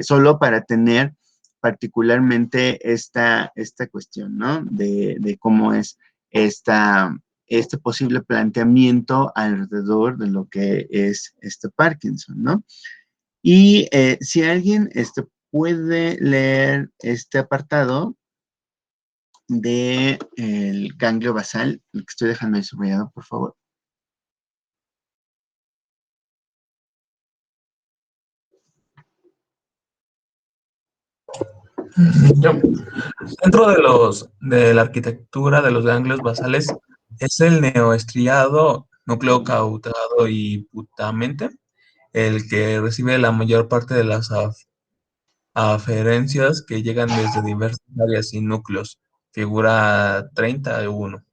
solo para tener particularmente esta cuestión, ¿no? De cómo es este posible planteamiento alrededor de lo que es Parkinson, ¿no? Y si alguien puede leer este apartado del ganglio basal, el que estoy dejando ahí subrayado, por favor. Dentro de la arquitectura de los ganglios basales es el neoestriado, núcleo caudado y putamente el que recibe la mayor parte de las aferencias que llegan desde diversas áreas y núcleos, figura 31,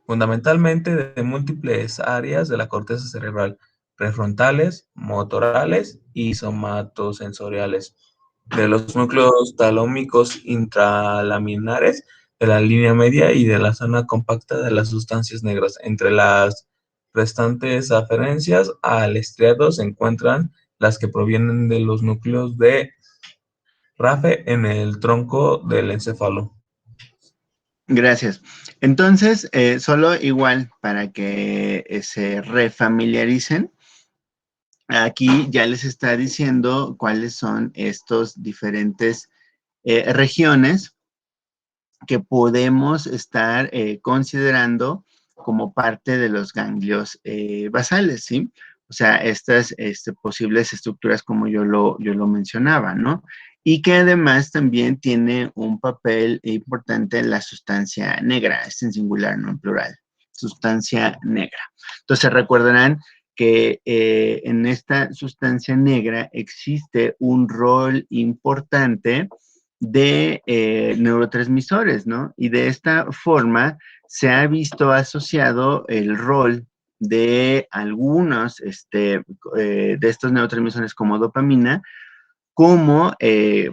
fundamentalmente de múltiples áreas de la corteza cerebral, prefrontales, motorales y somatosensoriales, de los núcleos talómicos intralaminares, de la línea media y de la zona compacta de las sustancias negras. Entre las restantes aferencias al estriado se encuentran las que provienen de los núcleos de RAFE en el tronco del encéfalo. Gracias. Entonces, solo igual para que se refamiliaricen, aquí ya les está diciendo cuáles son estos diferentes regiones que podemos estar considerando como parte de los ganglios basales, ¿sí? O sea, estas posibles estructuras como yo lo mencionaba, ¿no? Y que además también tiene un papel importante en la sustancia negra, en singular, no en plural, sustancia negra. Entonces recordarán que en esta sustancia negra existe un rol importante de neurotransmisores, ¿no? Y de esta forma se ha visto asociado el rol de algunos de estos neurotransmisores como dopamina, como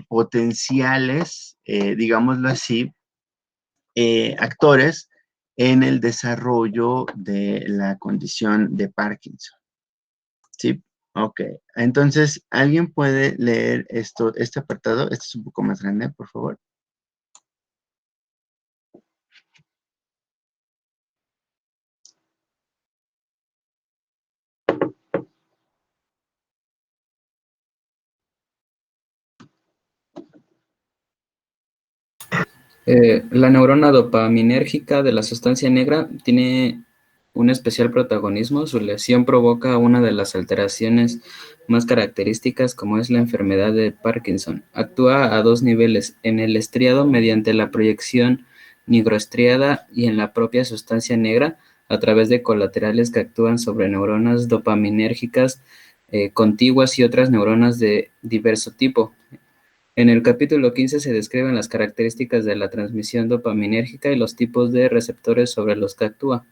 potenciales, digámoslo así, actores en el desarrollo de la condición de Parkinson, ¿sí? Ok, entonces, ¿alguien puede leer este apartado? Este es un poco más grande, por favor. La neurona dopaminérgica de la sustancia negra tiene un especial protagonismo. Su lesión provoca una de las alteraciones más características, como es la enfermedad de Parkinson. Actúa a dos niveles: en el estriado mediante la proyección nigroestriada y en la propia sustancia negra a través de colaterales que actúan sobre neuronas dopaminérgicas contiguas y otras neuronas de diverso tipo. En el capítulo 15 se describen las características de la transmisión dopaminérgica y los tipos de receptores sobre los que actúa.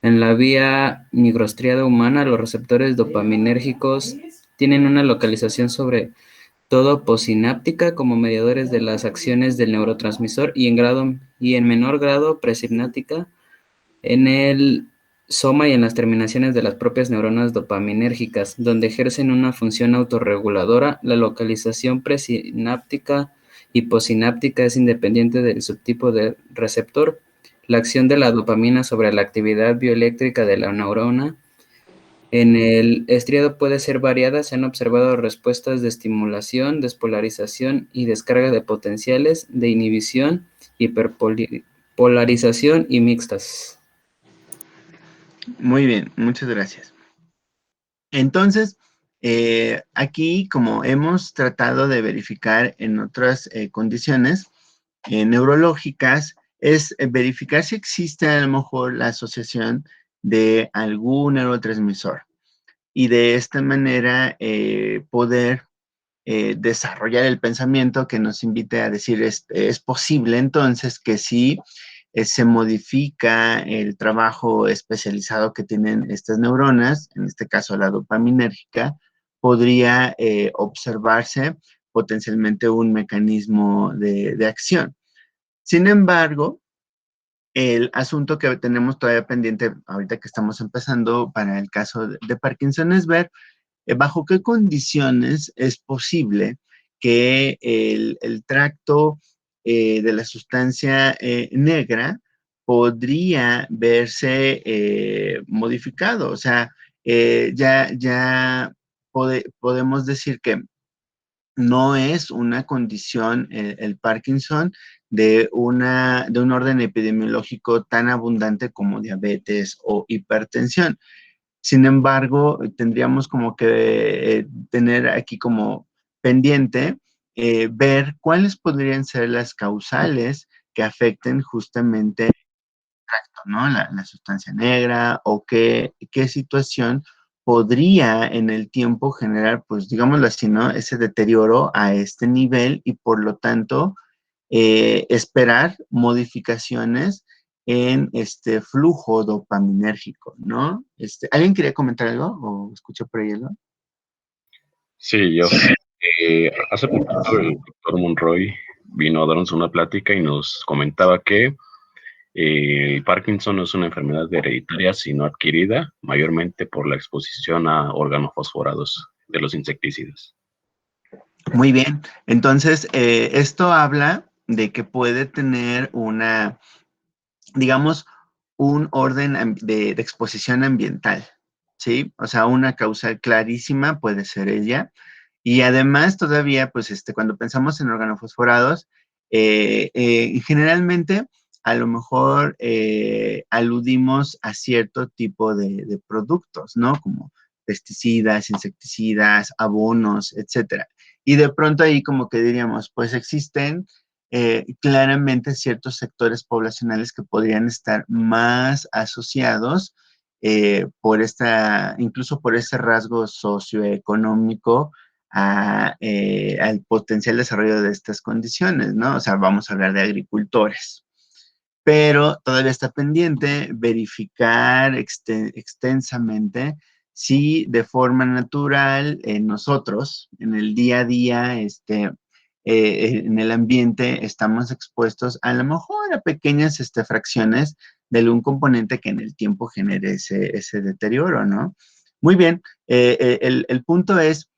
En la vía nigroestriada humana, los receptores dopaminérgicos tienen una localización sobre todo posináptica como mediadores de las acciones del neurotransmisor y en menor grado presináptica en el soma y en las terminaciones de las propias neuronas dopaminérgicas, donde ejercen una función autorreguladora. La localización presináptica y posináptica es independiente del subtipo de receptor. La acción de la dopamina sobre la actividad bioeléctrica de la neurona en el estriado puede ser variada. Se han observado respuestas de estimulación, despolarización y descarga de potenciales, de inhibición, hiperpolarización y mixtas. Muy bien, muchas gracias. Entonces, aquí, como hemos tratado de verificar en otras condiciones neurológicas, es verificar si existe a lo mejor la asociación de algún neurotransmisor y de esta manera poder desarrollar el pensamiento que nos invite a decir es posible entonces que sí se modifica el trabajo especializado que tienen estas neuronas, en este caso la dopaminérgica, podría observarse potencialmente un mecanismo de acción. Sin embargo, el asunto que tenemos todavía pendiente ahorita que estamos empezando para el caso de Parkinson es ver bajo qué condiciones es posible que el tracto de la sustancia negra podría verse modificado. O sea, ya podemos decir que no es una condición, el Parkinson, de un orden epidemiológico tan abundante como diabetes o hipertensión. Sin embargo, tendríamos como que tener aquí como pendiente ver cuáles podrían ser las causales que afecten justamente, ¿no? La sustancia negra o qué situación podría en el tiempo generar, pues digámoslo así, ¿no? Ese deterioro a este nivel y por lo tanto esperar modificaciones en este flujo dopaminérgico, ¿no? ¿Alguien quería comentar algo o escuché por ahí algo? Sí, yo. Hace poquito el doctor Monroy vino a darnos una plática y nos comentaba que el Parkinson no es una enfermedad hereditaria, sino adquirida mayormente por la exposición a organofosforados de los insecticidas. Muy bien. Entonces, esto habla de que puede tener una, digamos, un orden de exposición ambiental, ¿sí? O sea, una causal clarísima puede ser ella. Y además, todavía, pues, cuando pensamos en organofosforados, generalmente, a lo mejor aludimos a cierto tipo de productos, ¿no? Como pesticidas, insecticidas, abonos, etcétera. Y de pronto ahí como que diríamos, pues existen claramente ciertos sectores poblacionales que podrían estar más asociados incluso por ese rasgo socioeconómico al potencial desarrollo de estas condiciones, ¿no? O sea, vamos a hablar de agricultores. Pero todavía está pendiente verificar extensamente si de forma natural nosotros, en el día a día, en el ambiente, estamos expuestos a lo mejor a pequeñas fracciones de algún componente que en el tiempo genere ese deterioro, ¿no? Muy bien, el punto es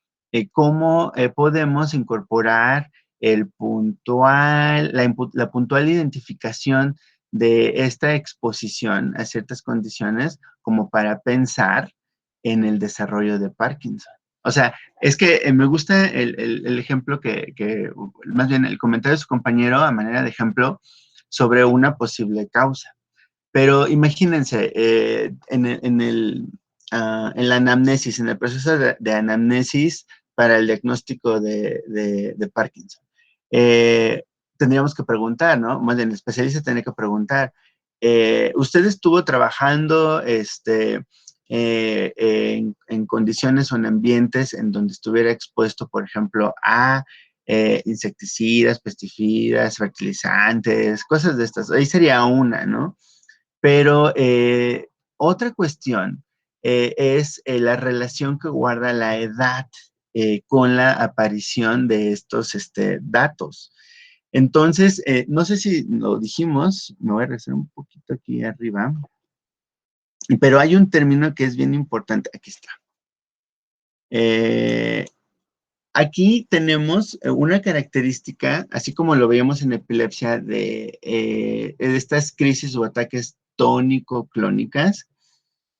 cómo podemos incorporar el puntual, la puntual identificación de esta exposición a ciertas condiciones como para pensar en el desarrollo de Parkinson. O sea, es que me gusta el ejemplo más bien el comentario de su compañero a manera de ejemplo sobre una posible causa. Pero imagínense, en la anamnesis, en el proceso de anamnesis para el diagnóstico de Parkinson, eh, tendríamos que preguntar, ¿no? Más bien, el especialista tendría que preguntar, ¿usted estuvo trabajando en condiciones o en ambientes en donde estuviera expuesto, por ejemplo, a insecticidas, pesticidas, fertilizantes, cosas de estas? Ahí sería una, ¿no? Pero otra cuestión es la relación que guarda la edad con la aparición de estos datos. Entonces, no sé si lo dijimos, me voy a regresar un poquito aquí arriba, pero hay un término que es bien importante. Aquí está. Aquí tenemos una característica, así como lo veíamos en epilepsia, de estas crisis o ataques tónico-clónicas.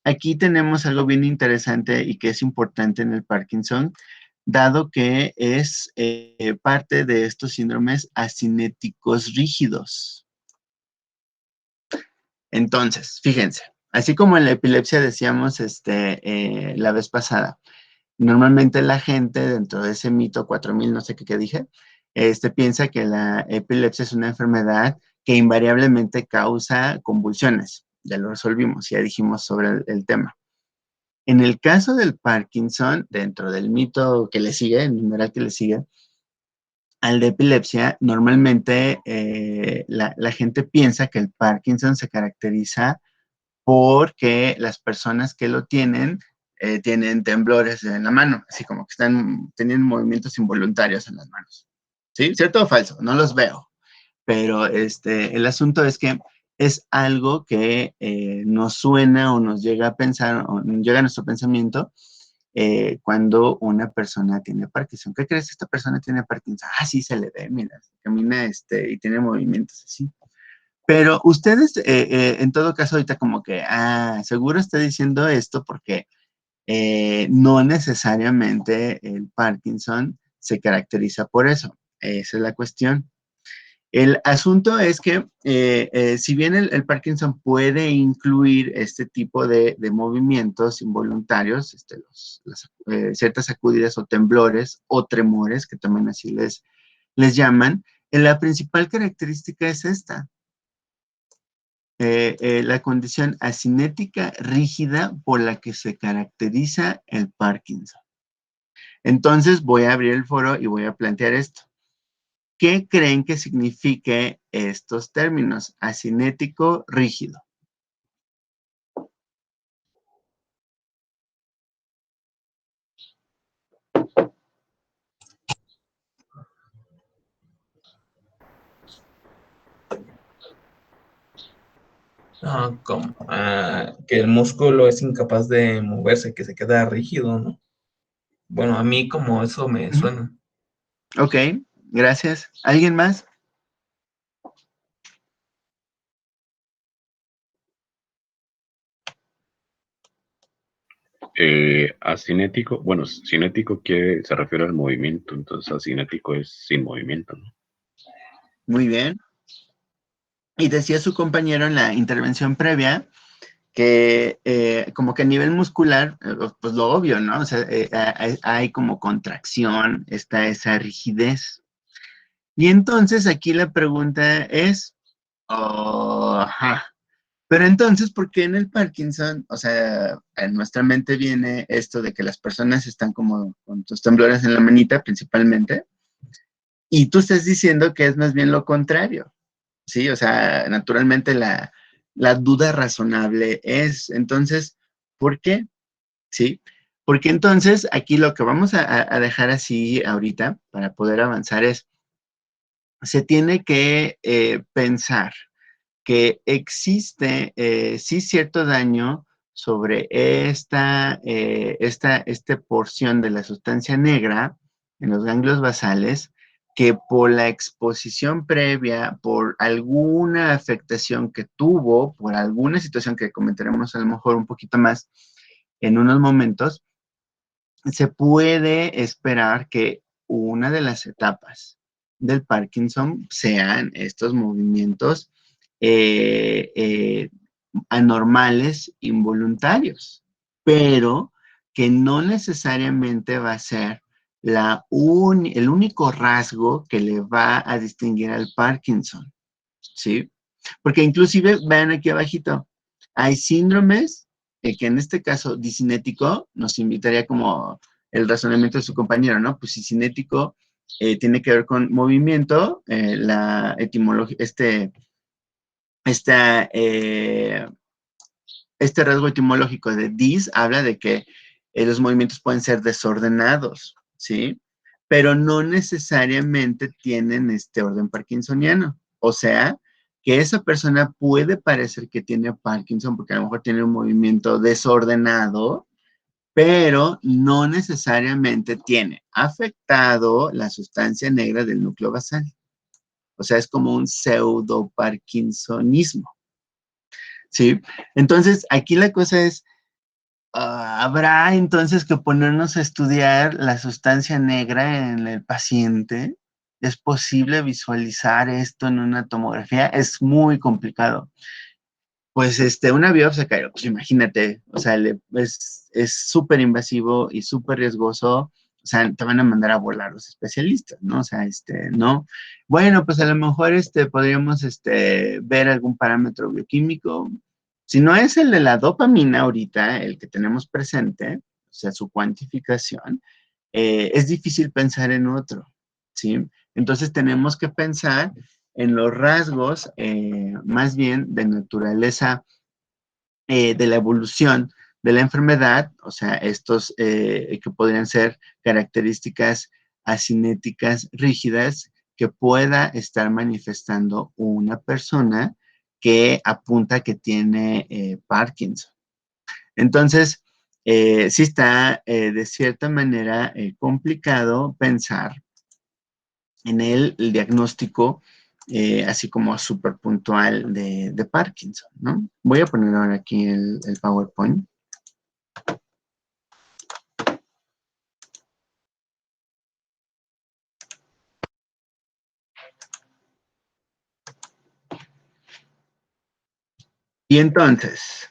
Aquí tenemos algo bien interesante y que es importante en el Parkinson, dado que es parte de estos síndromes asinéticos rígidos. Entonces, fíjense, así como en la epilepsia decíamos la vez pasada, normalmente la gente dentro de ese mito 4000, no sé qué dije, piensa que la epilepsia es una enfermedad que invariablemente causa convulsiones. Ya lo resolvimos, ya dijimos sobre el tema. En el caso del Parkinson, dentro del mito que le sigue, el numeral que le sigue, al de epilepsia, normalmente la gente piensa que el Parkinson se caracteriza porque las personas que lo tienen temblores en la mano, así como que están teniendo movimientos involuntarios en las manos. ¿Sí? ¿Cierto o falso? No los veo. Pero el asunto es que es algo que nos suena o nos llega a pensar o llega a nuestro pensamiento cuando una persona tiene Parkinson. ¿Qué crees? Esta persona tiene Parkinson. Ah, sí, se le ve, mira, camina y tiene movimientos así. Pero ustedes, en todo caso, ahorita como que, seguro está diciendo esto porque no necesariamente el Parkinson se caracteriza por eso. Esa es la cuestión. El asunto es que, si bien el Parkinson puede incluir este tipo de movimientos involuntarios, ciertas sacudidas o temblores o tremores, que también así les llaman, la principal característica es esta, la condición asinética rígida por la que se caracteriza el Parkinson. Entonces, voy a abrir el foro y voy a plantear esto. ¿Qué creen que signifique estos términos? Asinético, rígido. Que el músculo es incapaz de moverse, que se queda rígido, ¿no? Bueno, a mí como eso me suena. Ok, gracias. ¿Alguien más? Asinético, bueno, cinético se refiere al movimiento, entonces asinético es sin movimiento, ¿no? Muy bien. Y decía su compañero en la intervención previa que como que a nivel muscular, pues lo obvio, ¿no? O sea, hay como contracción, está esa rigidez. Y entonces aquí la pregunta es, ajá, pero entonces, ¿por qué en el Parkinson, o sea, en nuestra mente viene esto de que las personas están como con sus temblores en la manita principalmente, y tú estás diciendo que es más bien lo contrario, ¿sí? O sea, naturalmente la duda razonable es, entonces, ¿por qué? ¿Sí? Porque entonces aquí lo que vamos a dejar así ahorita para poder avanzar es, se tiene que pensar que existe sí cierto daño sobre esta porción de la sustancia negra en los ganglios basales, que por la exposición previa, por alguna afectación que tuvo, por alguna situación que comentaremos a lo mejor un poquito más en unos momentos, se puede esperar que una de las etapas del Parkinson sean estos movimientos eh, eh, anormales, involuntarios, pero que no necesariamente va a ser el único rasgo que le va a distinguir al Parkinson, ¿sí? Porque inclusive, vean aquí abajito, hay síndromes que en este caso discinético nos invitaría como el razonamiento de su compañero, ¿no? Pues si cinético tiene que ver con movimiento, la etimología, esta, este rasgo etimológico de dis habla de que los movimientos pueden ser desordenados, ¿sí? Pero no necesariamente tienen este orden parkinsoniano. O sea, que esa persona puede parecer que tiene Parkinson porque a lo mejor tiene un movimiento desordenado, pero no necesariamente tiene afectado la sustancia negra del núcleo basal. O sea, es como un pseudo parkinsonismo. ¿Sí? Entonces, aquí la cosa es, ¿habrá entonces que ponernos a estudiar la sustancia negra en el paciente? ¿Es posible visualizar esto en una tomografía? Es muy complicado. Pues una biopsia, Cairo, pues imagínate, o sea, es súper invasivo y súper riesgoso, o sea, te van a mandar a volar los especialistas, ¿no? O sea, no. Bueno, pues a lo mejor, podríamos, ver algún parámetro bioquímico. Si no es el de la dopamina ahorita, el que tenemos presente, o sea, su cuantificación, es difícil pensar en otro, ¿sí? Entonces tenemos que pensar en los rasgos más bien de naturaleza de la evolución de la enfermedad, o sea, estos que podrían ser características asinéticas rígidas que pueda estar manifestando una persona que apunta que tiene Parkinson. Entonces, sí está de cierta manera complicado pensar en el diagnóstico, así como súper puntual de Parkinson, ¿no? Voy a poner ahora aquí el PowerPoint. Y entonces,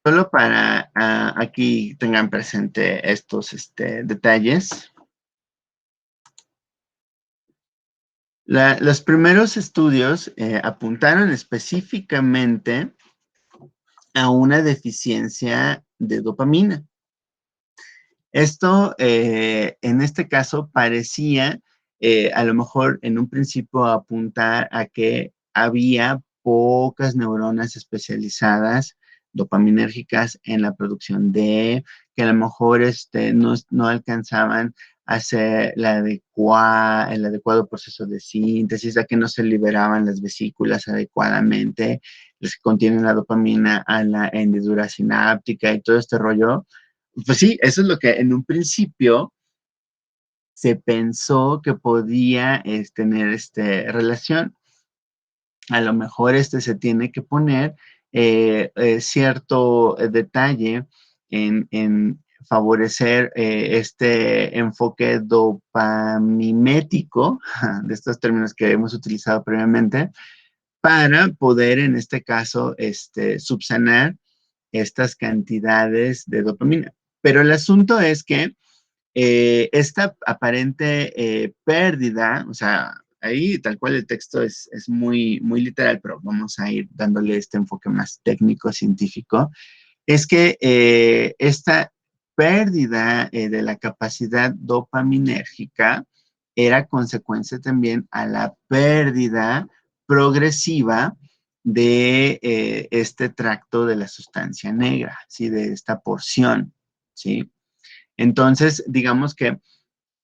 solo para aquí tengan presente estos detalles. Los primeros estudios apuntaron específicamente a una deficiencia de dopamina. Esto, en este caso, parecía a lo mejor en un principio apuntar a que había pocas neuronas especializadas dopaminérgicas en la producción de, que a lo mejor no alcanzaban a hacer el adecuado proceso de síntesis, a que no se liberaban las vesículas adecuadamente, los que contienen la dopamina a la hendidura sináptica y todo este rollo. Pues sí, eso es lo que en un principio se pensó que podía tener relación. A lo mejor se tiene que poner cierto detalle en favorecer este enfoque dopamimético, de estos términos que hemos utilizado previamente, para poder en este caso subsanar estas cantidades de dopamina. Pero el asunto es que esta aparente pérdida, o sea, ahí tal cual el texto es muy, muy literal, pero vamos a ir dándole este enfoque más técnico, científico, es que esta pérdida de la capacidad dopaminérgica era consecuencia también a la pérdida progresiva de este tracto de la sustancia negra, ¿sí? De esta porción, ¿sí? Entonces, digamos que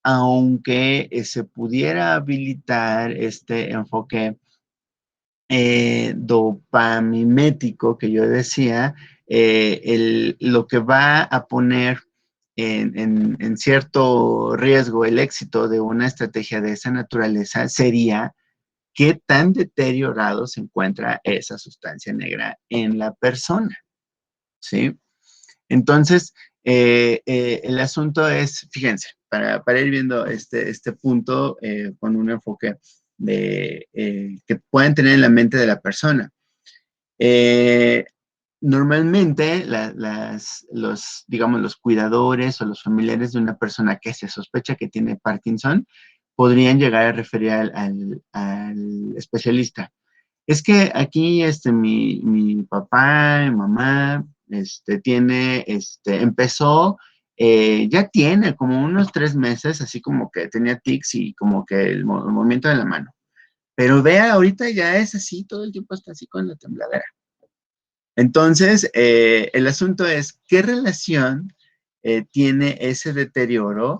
aunque se pudiera habilitar este enfoque dopamimético que yo decía, lo que va a poner en cierto riesgo el éxito de una estrategia de esa naturaleza sería qué tan deteriorado se encuentra esa sustancia negra en la persona, ¿sí? Entonces, el asunto es, fíjense, para ir viendo este punto con un enfoque que pueden tener en la mente de la persona. Normalmente, digamos, los cuidadores o los familiares de una persona que se sospecha que tiene Parkinson podrían llegar a referir al especialista. Es que aquí mi papá, mi mamá, empezó, ya tiene como unos 3 meses, así como que tenía tics y como que el movimiento de la mano. Pero vea, ahorita ya es así, todo el tiempo está así con la tembladera. Entonces, el asunto es, ¿qué relación tiene ese deterioro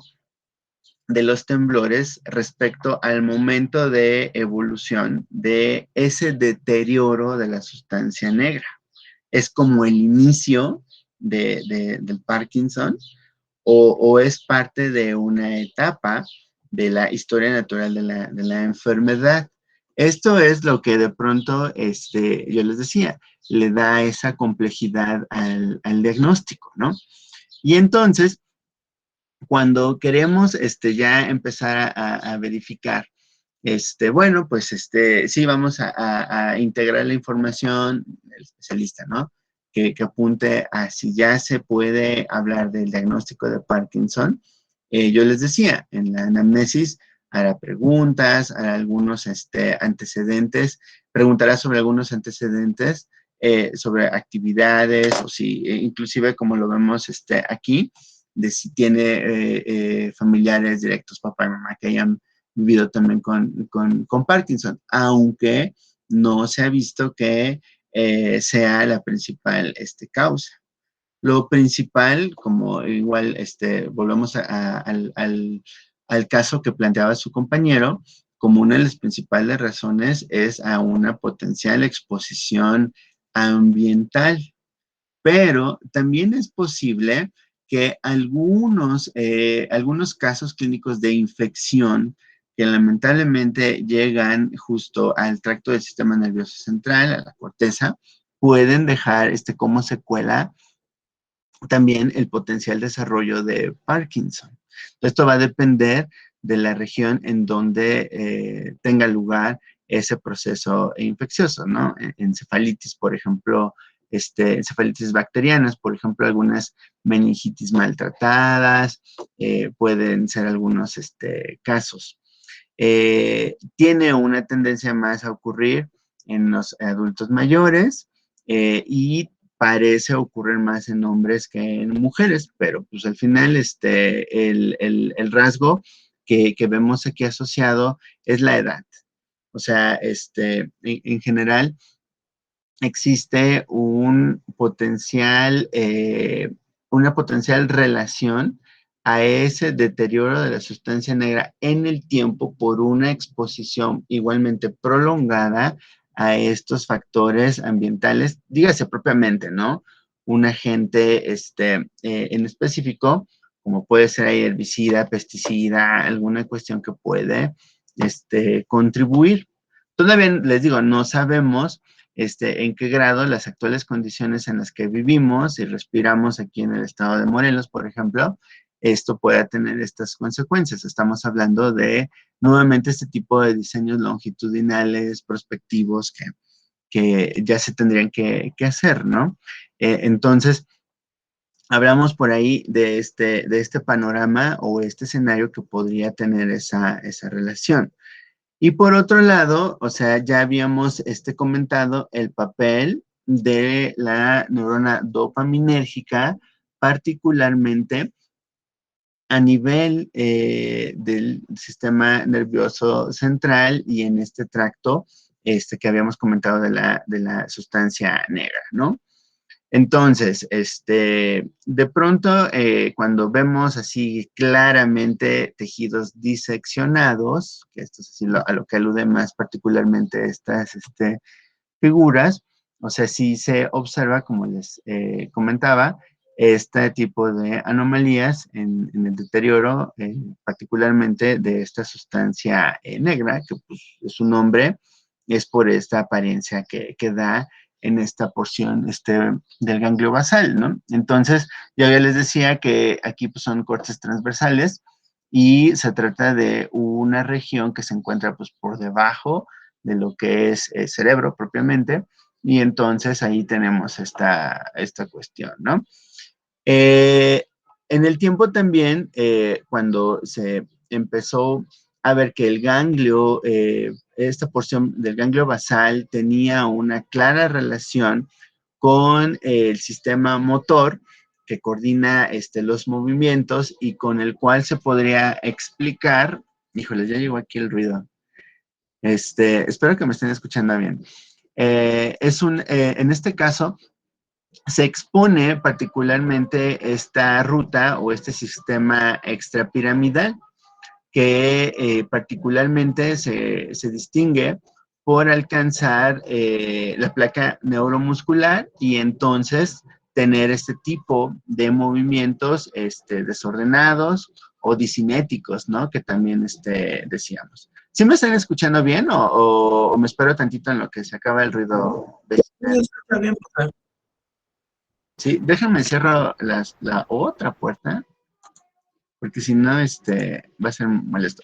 de los temblores respecto al momento de evolución de ese deterioro de la sustancia negra? ¿Es como el inicio del Parkinson o es parte de una etapa de la historia natural de la enfermedad? Esto es lo que de pronto, yo les decía, le da esa complejidad al diagnóstico, ¿no? Y entonces, cuando queremos ya empezar a verificar, bueno, pues sí, vamos a integrar la información del especialista, ¿no? Que apunte a si ya se puede hablar del diagnóstico de Parkinson. Yo les decía, en la anamnesis hará preguntas, hará algunos antecedentes, preguntará sobre algunos antecedentes, sobre actividades, o si, inclusive como lo vemos aquí, de si tiene familiares directos, papá y mamá, que hayan vivido también con Parkinson, aunque no se ha visto que sea la principal causa. Lo principal, como igual volvemos al caso que planteaba su compañero, como una de las principales razones es a una potencial exposición ambiental, pero también es posible que algunos casos clínicos de infección que lamentablemente llegan justo al tracto del sistema nervioso central, a la corteza, pueden dejar como secuela también el potencial desarrollo de Parkinson. Esto va a depender de la región en donde tenga lugar ese proceso infeccioso, ¿no? Encefalitis, por ejemplo, encefalitis bacterianas, por ejemplo, algunas meningitis maltratadas, pueden ser algunos casos. Tiene una tendencia más a ocurrir en los adultos mayores y parece ocurrir más en hombres que en mujeres, pero pues al final el rasgo que vemos aquí asociado es la edad. O sea, en general existe una potencial relación a ese deterioro de la sustancia negra en el tiempo por una exposición igualmente prolongada a estos factores ambientales, dígase propiamente, ¿no? Un agente en específico, como puede ser ahí herbicida, pesticida, alguna cuestión que puede contribuir. Todavía les digo, no sabemos en qué grado las actuales condiciones en las que vivimos y respiramos aquí en el estado de Morelos, por ejemplo, esto pueda tener estas consecuencias. Estamos hablando de nuevamente este tipo de diseños longitudinales, prospectivos, que ya se tendrían que hacer, ¿no? Entonces, hablamos por ahí de este panorama o este escenario que podría tener esa relación. Y por otro lado, o sea, ya habíamos comentado el papel de la neurona dopaminérgica, particularmente a nivel del sistema nervioso central y en este tracto que habíamos comentado de la sustancia negra, ¿no? Entonces, de pronto, cuando vemos así claramente tejidos diseccionados, que esto es así a lo que alude más particularmente estas figuras, O sea, sí se observa, como les comentaba, este tipo de anomalías en el deterioro, particularmente de esta sustancia negra, que pues, su nombre es por esta apariencia que da en esta porción del ganglio basal, ¿no? Entonces, ya les decía que aquí pues, son cortes transversales y se trata de una región que se encuentra pues, por debajo de lo que es el cerebro propiamente, y entonces ahí tenemos esta cuestión, ¿no? En el tiempo también, cuando se empezó a ver que el ganglio, esta porción del ganglio basal tenía una clara relación con el sistema motor que coordina los movimientos y con el cual se podría explicar, híjole, ya llegó aquí el ruido. Espero que me estén escuchando bien. En este caso, se expone particularmente esta ruta o este sistema extrapiramidal que particularmente se distingue por alcanzar la placa neuromuscular y entonces tener este tipo de movimientos desordenados o disinéticos, ¿no? Que también decíamos. ¿Sí me están escuchando bien o me espero tantito en lo que se acaba el ruido vecinal? Está bien, profe. Sí, déjame cierro la otra puerta, porque si no, va a ser molesto.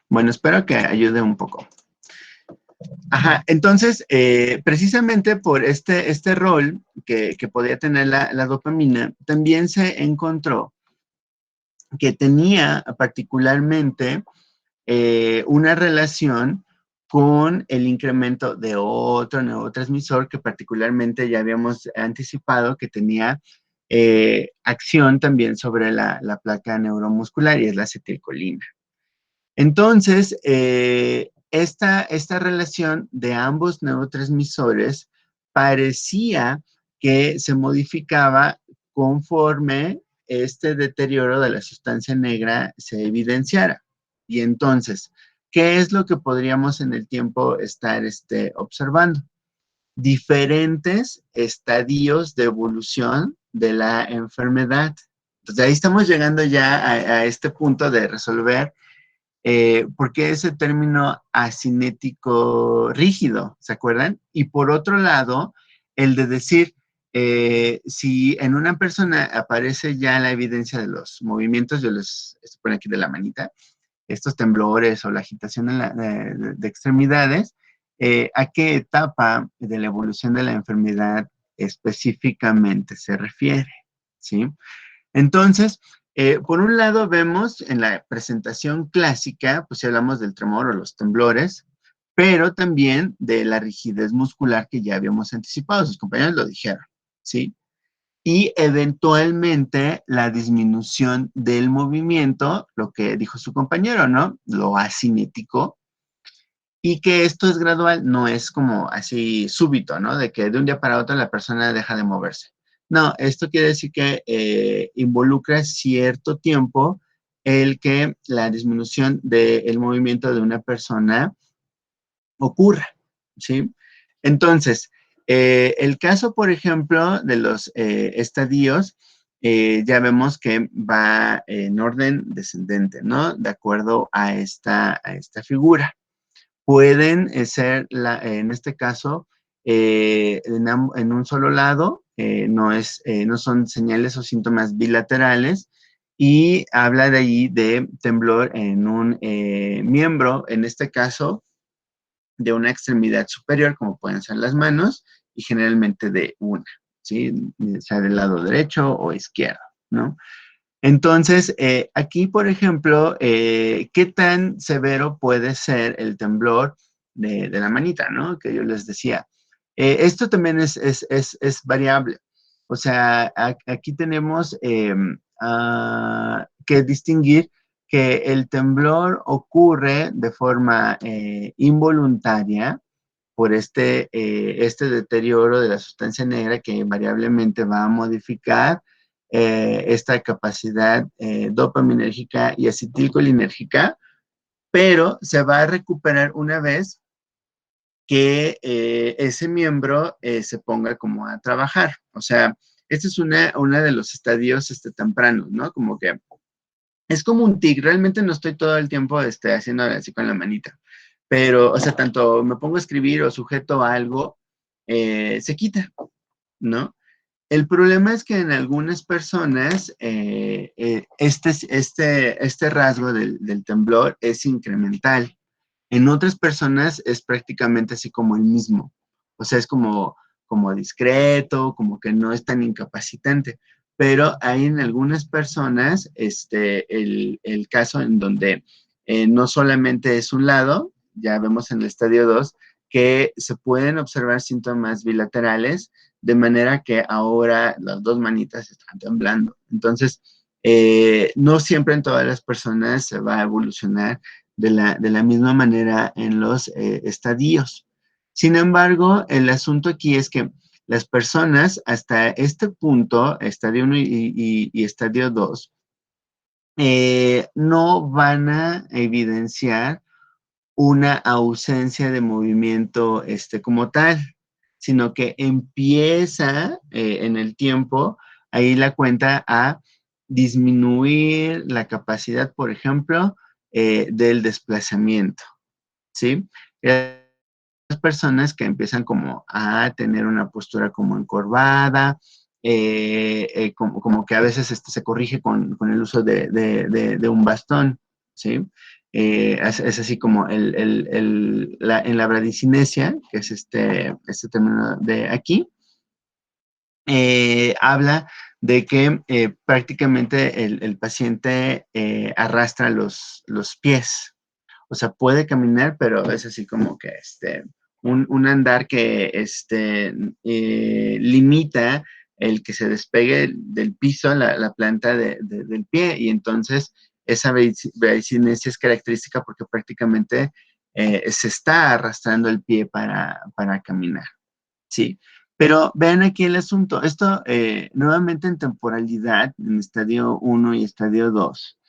Bueno, espero que ayude un poco. Ajá, entonces, precisamente por este rol que podía tener la dopamina, también se encontró que tenía particularmente una relación con el incremento de otro neurotransmisor que particularmente ya habíamos anticipado que tenía acción también sobre la placa neuromuscular y es la acetilcolina. Entonces, esta relación de ambos neurotransmisores parecía que se modificaba conforme este deterioro de la sustancia negra se evidenciara. Y entonces, ¿qué es lo que podríamos en el tiempo estar observando? Diferentes estadios de evolución de la enfermedad. Entonces, ahí estamos llegando ya a este punto de resolver ¿por qué ese término asinético rígido? ¿Se acuerdan? Y por otro lado, el de decir, si en una persona aparece ya la evidencia de los movimientos, yo les pone aquí de la manita, estos temblores o la agitación de extremidades, ¿a qué etapa de la evolución de la enfermedad específicamente se refiere? ¿Sí? Entonces, por un lado vemos en la presentación clásica, pues si hablamos del tremor o los temblores, pero también de la rigidez muscular que ya habíamos anticipado, sus compañeros lo dijeron, ¿sí? Y eventualmente la disminución del movimiento, lo que dijo su compañero, ¿no? Lo asinético, y que esto es gradual, no es como así súbito, ¿no? De que de un día para otro la persona deja de moverse. No, esto quiere decir que involucra cierto tiempo el que la disminución del movimiento de una persona ocurra, ¿sí? Entonces, el caso, por ejemplo, de los estadios, ya vemos que va en orden descendente, ¿no? De acuerdo a esta figura. Pueden ser, en este caso, en un solo lado, no son señales o síntomas bilaterales, y habla de ahí de temblor en un miembro, en este caso, de una extremidad superior, como pueden ser las manos, y generalmente de una, ¿sí? Sea del lado derecho o izquierdo, ¿no? Entonces, aquí, por ejemplo, ¿qué tan severo puede ser el temblor de la manita, ¿no? Que yo les decía. Esto también es variable. O sea, aquí tenemos que distinguir que el temblor ocurre de forma involuntaria por este deterioro de la sustancia negra que invariablemente va a modificar esta capacidad dopaminérgica y acetilcolinérgica, pero se va a recuperar una vez que ese miembro se ponga como a trabajar. O sea, este es una de los estadios tempranos, ¿no? Como que es como un tic, realmente no estoy todo el tiempo haciendo así con la manita, pero, o sea, tanto me pongo a escribir o sujeto a algo, se quita, ¿no? El problema es que en algunas personas este rasgo del temblor es incremental. En otras personas es prácticamente así como el mismo. O sea, es como discreto, como que no es tan incapacitante. Pero hay en algunas personas el caso en donde no solamente es un lado, ya vemos en el estadio 2, que se pueden observar síntomas bilaterales, de manera que ahora las dos manitas están temblando. Entonces, no siempre en todas las personas se va a evolucionar de la misma manera en los estadios. Sin embargo, el asunto aquí es que las personas hasta este punto, estadio 1 y estadio 2, no van a evidenciar una ausencia de movimiento como tal, sino que empieza en el tiempo ahí la cuenta a disminuir la capacidad, por ejemplo, del desplazamiento, ¿sí? Las personas que empiezan como a tener una postura como encorvada, como que a veces se corrige con el uso de un bastón, ¿sí? Es así como en la bradicinesia, que es este término de aquí, habla de que prácticamente el paciente arrastra los pies. O sea, puede caminar, pero es así como que un andar que limita el que se despegue del piso la planta del pie. Y entonces esa bradicinesia es característica porque prácticamente se está arrastrando el pie para caminar. Sí, pero vean aquí el asunto. Esto, nuevamente en temporalidad, en estadio 1 y estadio 2,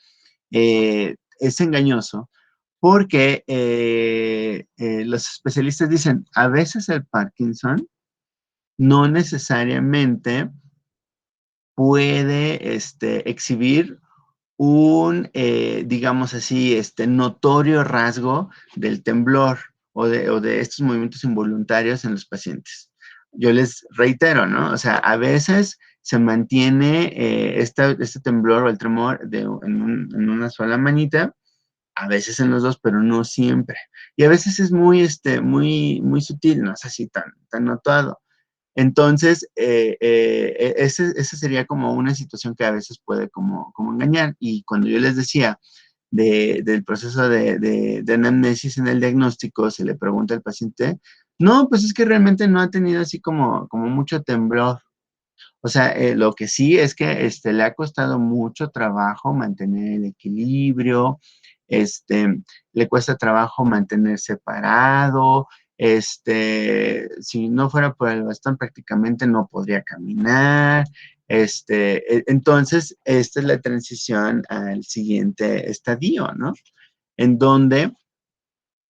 es engañoso porque los especialistas dicen, a veces el Parkinson no necesariamente puede exhibir digamos así, notorio rasgo del temblor o de estos movimientos involuntarios en los pacientes. Yo les reitero, ¿no? O sea, a veces se mantiene este temblor o el tremor en una sola manita, a veces en los dos, pero no siempre. Y a veces es muy sutil, no es así tan notado. Entonces, esa sería como una situación que a veces puede como engañar. Y cuando yo les decía del proceso de anamnesis en el diagnóstico, se le pregunta al paciente, no, pues es que realmente no ha tenido así como mucho temblor. O sea, lo que sí es que le ha costado mucho trabajo mantener el equilibrio, le cuesta trabajo mantenerse parado, si no fuera por el bastón prácticamente no podría caminar, entonces esta es la transición al siguiente estadio, ¿no? En donde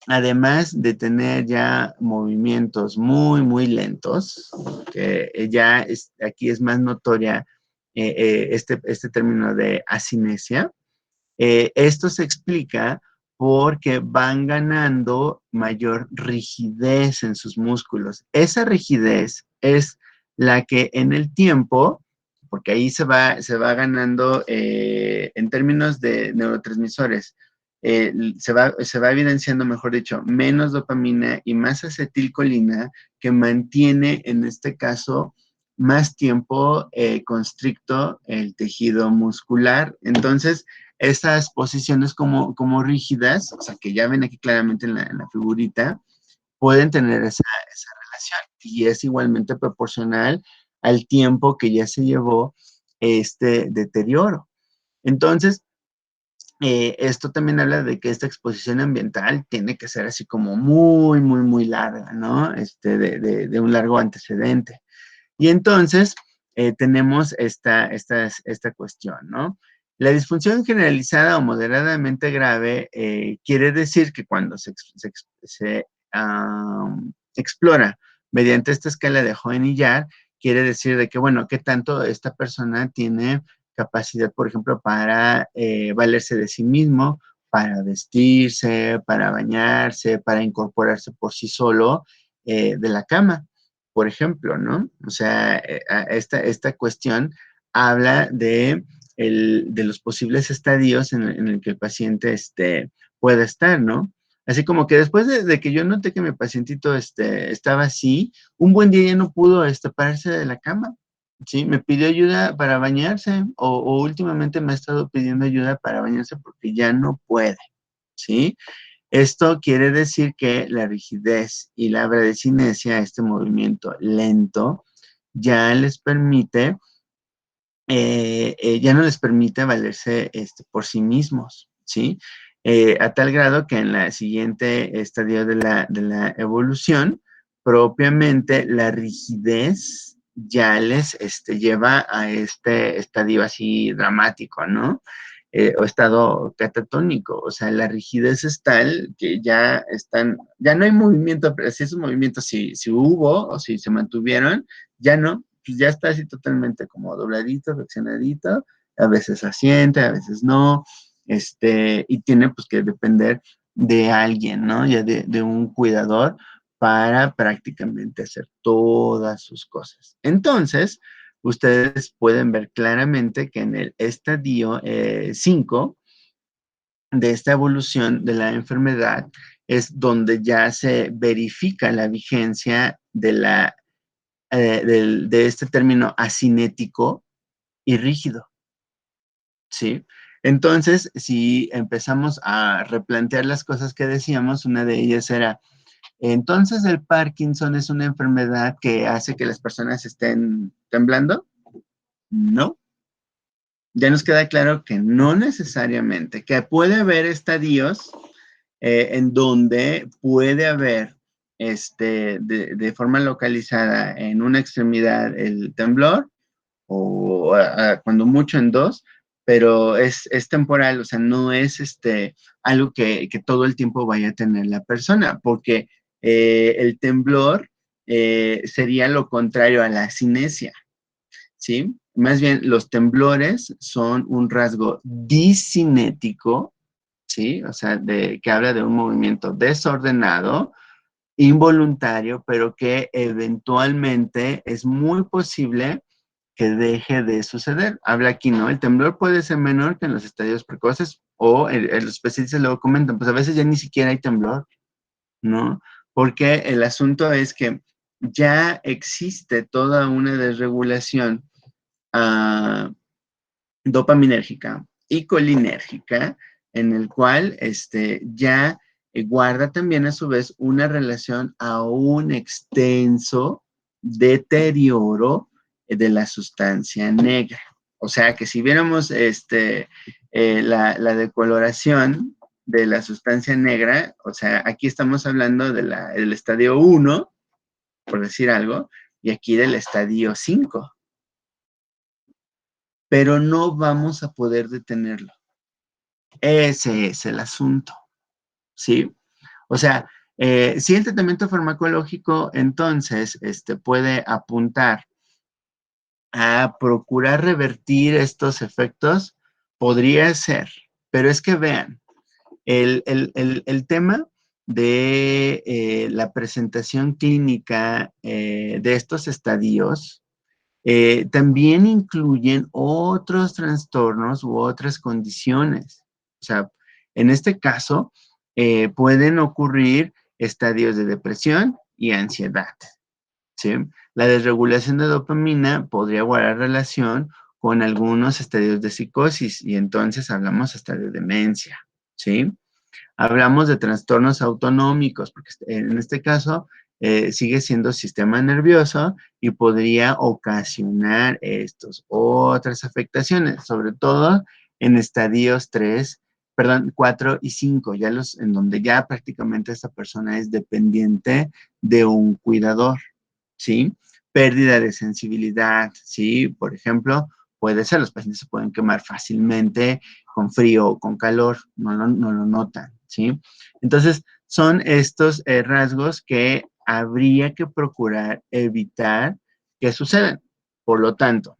además de tener ya movimientos muy lentos, que ya aquí es más notoria este término de asinesia, esto se explica porque van ganando mayor rigidez en sus músculos. Esa rigidez es la que en el tiempo, porque ahí se va ganando en términos de neurotransmisores, se va evidenciando, mejor dicho, menos dopamina y más acetilcolina que mantiene en este caso más tiempo constricto el tejido muscular. Entonces, esas posiciones como rígidas, o sea, que ya ven aquí claramente en la figurita, pueden tener esa relación y es igualmente proporcional al tiempo que ya se llevó este deterioro. Entonces, Esto también habla de que esta exposición ambiental tiene que ser así como muy, muy, muy larga, ¿no? De un largo antecedente. Y entonces tenemos esta cuestión, ¿no? La disfunción generalizada o moderadamente grave quiere decir que cuando se explora mediante esta escala de Hoehn y Yahr, quiere decir de que, bueno, qué tanto esta persona tiene capacidad, por ejemplo, para valerse de sí mismo, para vestirse, para bañarse, para incorporarse por sí solo de la cama, por ejemplo, ¿no? O sea, esta cuestión habla de los posibles estadios en el que el paciente pueda estar, ¿no? Así como que después de que yo noté que mi pacientito estaba así, un buen día ya no pudo pararse de la cama, ¿sí? Me pidió ayuda para bañarse o últimamente me ha estado pidiendo ayuda para bañarse porque ya no puede, ¿sí? Esto quiere decir que la rigidez y la bradicinesia, este movimiento lento, ya les permite, ya no les permite valerse por sí mismos, ¿sí? A tal grado que en la siguiente estadio de la evolución, propiamente la rigidez ya les lleva a este estadio así dramático, ¿no? O estado catatónico, o sea, la rigidez es tal que ya no hay movimiento, pero si esos movimientos, si hubo o si se mantuvieron, ya no, pues ya está así totalmente como dobladito, flexionadito, a veces asiente, a veces no, y tiene pues que depender de alguien, ¿no? Ya de un cuidador para prácticamente hacer todas sus cosas. Entonces, ustedes pueden ver claramente que en el estadio 5 de esta evolución de la enfermedad es donde ya se verifica la vigencia de este término asinético y rígido, ¿sí? Entonces, si empezamos a replantear las cosas que decíamos, una de ellas era, entonces el Parkinson es una enfermedad que hace que las personas estén temblando. No, ya nos queda claro que no necesariamente, que puede haber estadios en donde puede haber de forma localizada en una extremidad el temblor o cuando mucho en dos, pero es temporal, o sea, no es algo que todo el tiempo vaya a tener la persona, porque el temblor sería lo contrario a la cinesia, ¿sí? Más bien, los temblores son un rasgo discinético, ¿sí? O sea, que habla de un movimiento desordenado, involuntario, pero que eventualmente es muy posible que deje de suceder. Habla aquí, ¿no? El temblor puede ser menor que en los estadios precoces o los especialistas luego comentan, pues a veces ya ni siquiera hay temblor, ¿no? Porque el asunto es que ya existe toda una desregulación dopaminérgica y colinérgica, en el cual ya guarda también a su vez una relación a un extenso deterioro de la sustancia negra. O sea que si viéramos la decoloración de la sustancia negra, o sea, aquí estamos hablando del estadio 1, por decir algo, y aquí del estadio 5, pero no vamos a poder detenerlo. Ese es el asunto, ¿sí? O sea, si el tratamiento farmacológico entonces puede apuntar a procurar revertir estos efectos, podría ser, pero es que vean, el tema de la presentación clínica de estos estadios también incluyen otros trastornos u otras condiciones. O sea, en este caso, pueden ocurrir estadios de depresión y ansiedad, ¿sí? La desregulación de dopamina podría guardar relación con algunos estadios de psicosis y entonces hablamos hasta de demencia, ¿sí? Hablamos de trastornos autonómicos, porque en este caso sigue siendo sistema nervioso y podría ocasionar otras afectaciones, sobre todo en estadios 3 perdón, 4 y 5, ya en donde ya prácticamente esta persona es dependiente de un cuidador, ¿sí? Pérdida de sensibilidad, ¿sí? Por ejemplo, puede ser, los pacientes se pueden quemar fácilmente con frío o con calor, no lo notan, ¿sí? Entonces, son estos rasgos que habría que procurar evitar que sucedan. Por lo tanto,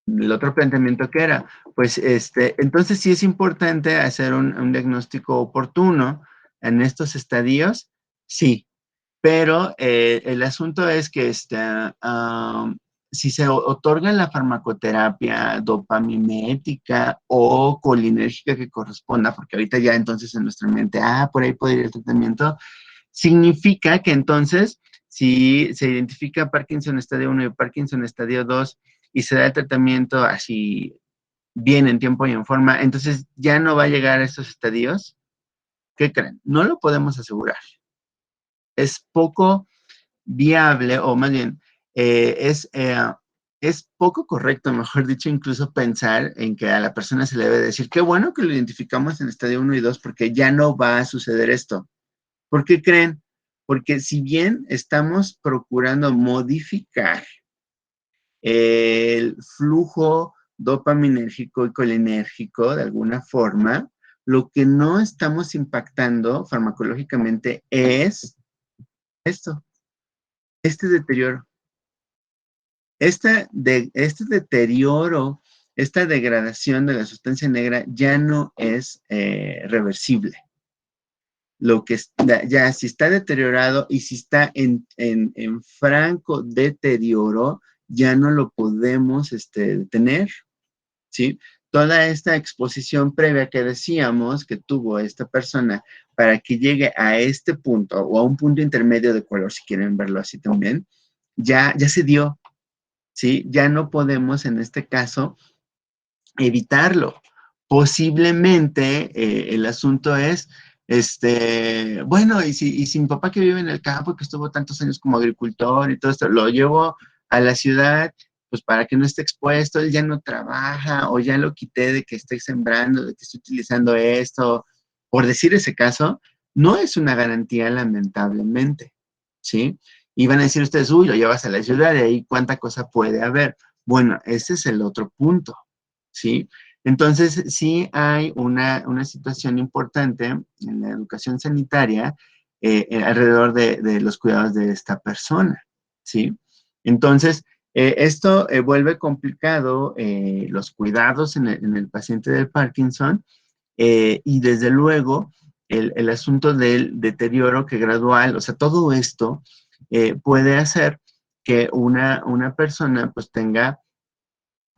el otro planteamiento que era, pues, entonces sí es importante hacer un diagnóstico oportuno en estos estadios, sí, pero el asunto es que si se otorga la farmacoterapia dopaminética o colinérgica que corresponda, porque ahorita ya entonces en nuestra mente, por ahí puede ir el tratamiento, significa que entonces, si se identifica Parkinson estadio 1 y Parkinson estadio 2 y se da el tratamiento así bien en tiempo y en forma, entonces ya no va a llegar a esos estadios. ¿Qué creen? No lo podemos asegurar. Es poco viable, o más bien, es poco correcto, mejor dicho, incluso pensar en que a la persona se le debe decir, qué bueno que lo identificamos en estadio 1 y 2 porque ya no va a suceder esto. ¿Por qué creen? Porque si bien estamos procurando modificar el flujo dopaminérgico y colinérgico de alguna forma, lo que no estamos impactando farmacológicamente es esto, este deterioro. Este deterioro, esta degradación de la sustancia negra ya no es reversible. Lo que ya si está deteriorado y si está en franco deterioro, ya no lo podemos detener, ¿sí? Toda esta exposición previa que decíamos que tuvo esta persona para que llegue a este punto o a un punto intermedio de color, si quieren verlo así también, ya se dio, ¿sí? Ya no podemos en este caso evitarlo. Posiblemente el asunto es, bueno, y si mi papá que vive en el campo, que estuvo tantos años como agricultor y todo esto, lo llevo a la ciudad, pues para que no esté expuesto, él ya no trabaja o ya lo quité de que esté sembrando, de que estoy utilizando esto, por decir ese caso, no es una garantía lamentablemente, ¿sí? Y van a decir ustedes, uy, lo llevas a la ciudad y ahí cuánta cosa puede haber. Bueno, ese es el otro punto, ¿sí? Entonces, sí hay una situación importante en la educación sanitaria alrededor de los cuidados de esta persona, ¿sí? Entonces, esto vuelve complicado los cuidados en el paciente del Parkinson y desde luego el asunto del deterioro que gradual, o sea, todo esto puede hacer que una persona pues tenga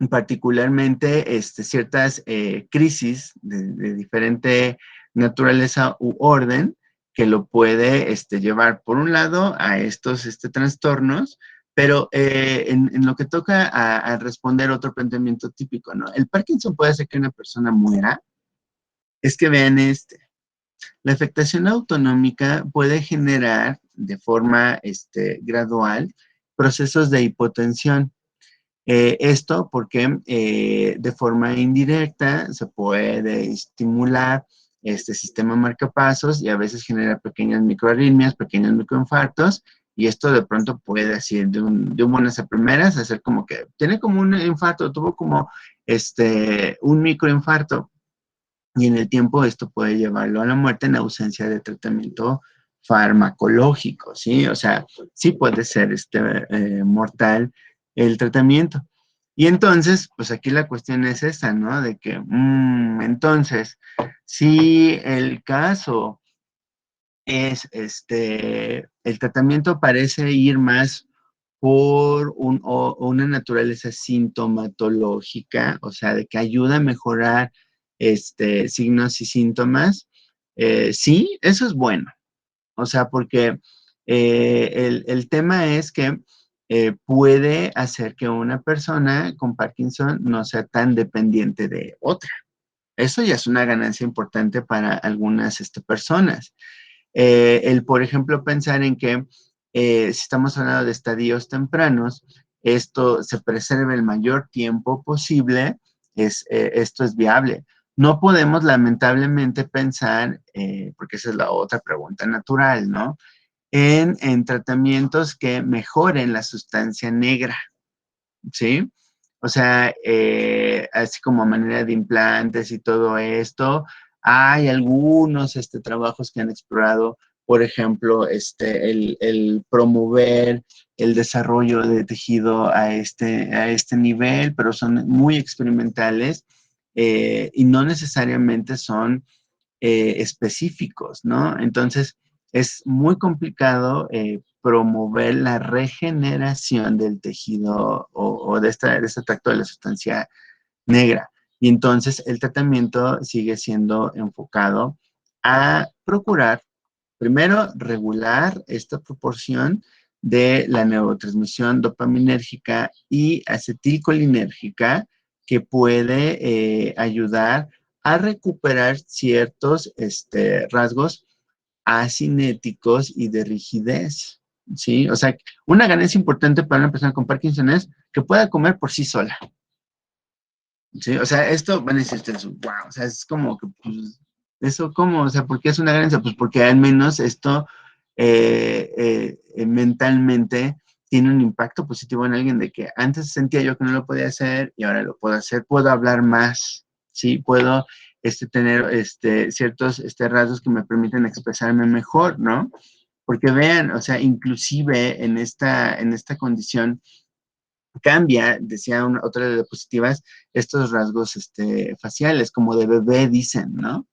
particularmente ciertas crisis de diferente naturaleza u orden que lo puede llevar, por un lado, a estos trastornos, pero en lo que toca a responder otro planteamiento típico, ¿no? El Parkinson puede hacer que una persona muera. Es que vean la afectación autonómica puede generar de forma gradual procesos de hipotensión. Esto porque de forma indirecta se puede estimular este sistema marcapasos y a veces genera pequeñas microarritmias, pequeños microinfartos, y esto de pronto puede así de un buenas a primeras hacer como que tiene como un infarto, tuvo como un microinfarto, y en el tiempo esto puede llevarlo a la muerte en ausencia de tratamiento farmacológico, ¿sí? O sea, sí puede ser mortal el tratamiento. Y entonces, pues aquí la cuestión es esa, ¿no? De que, entonces, si el caso es, el tratamiento parece ir más por una naturaleza sintomatológica, o sea, de que ayuda a mejorar signos y síntomas, sí, eso es bueno. O sea, porque el tema es que puede hacer que una persona con Parkinson no sea tan dependiente de otra. Eso ya es una ganancia importante para algunas personas. Por ejemplo, pensar en que si estamos hablando de estadios tempranos, esto se preserve el mayor tiempo posible, esto es viable. No podemos lamentablemente pensar, porque esa es la otra pregunta natural, ¿no? En tratamientos que mejoren la sustancia negra, ¿sí? O sea, así como a manera de implantes y todo esto, hay algunos trabajos que han explorado, por ejemplo, el promover el desarrollo de tejido a este nivel, pero son muy experimentales y no necesariamente son específicos, ¿no? Entonces, es muy complicado promover la regeneración del tejido o de este tracto de la sustancia negra. Y entonces el tratamiento sigue siendo enfocado a procurar, primero, regular esta proporción de la neurotransmisión dopaminérgica y acetilcolinérgica que puede ayudar a recuperar ciertos rasgos asinéticos y de rigidez, ¿sí? O sea, una ganancia importante para una persona con Parkinson es que pueda comer por sí sola, ¿sí? O sea, esto van a decir ustedes, wow, o sea, es como que, pues, eso cómo, o sea, ¿por qué es una ganancia? Pues porque al menos esto mentalmente tiene un impacto positivo en alguien de que antes sentía yo que no lo podía hacer y ahora lo puedo hacer, puedo hablar más, ¿sí? Puedo tener ciertos rasgos que me permiten expresarme mejor, ¿no? Porque vean, o sea, inclusive en esta condición cambia, decía otra de las diapositivas, estos rasgos faciales, como de bebé dicen, ¿no?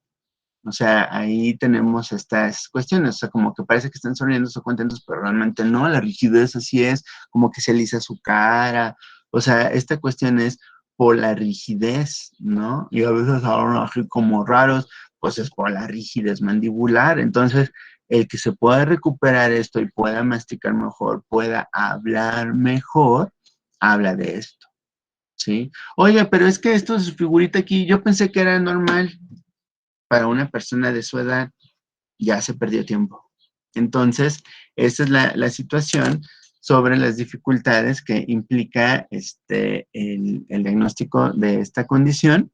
O sea, ahí tenemos estas cuestiones, o sea, como que parece que están sonriendo o contentos, pero realmente no, la rigidez así es, como que se alisa su cara, o sea, esta cuestión es por la rigidez, ¿no? Y a veces hablan así como raros, pues es por la rigidez mandibular, entonces el que se pueda recuperar esto y pueda masticar mejor, pueda hablar mejor, habla de esto, ¿sí? Oye, pero es que esto, su figurita aquí, yo pensé que era normal para una persona de su edad, ya se perdió tiempo. Entonces, esa es la situación sobre las dificultades que implica el diagnóstico de esta condición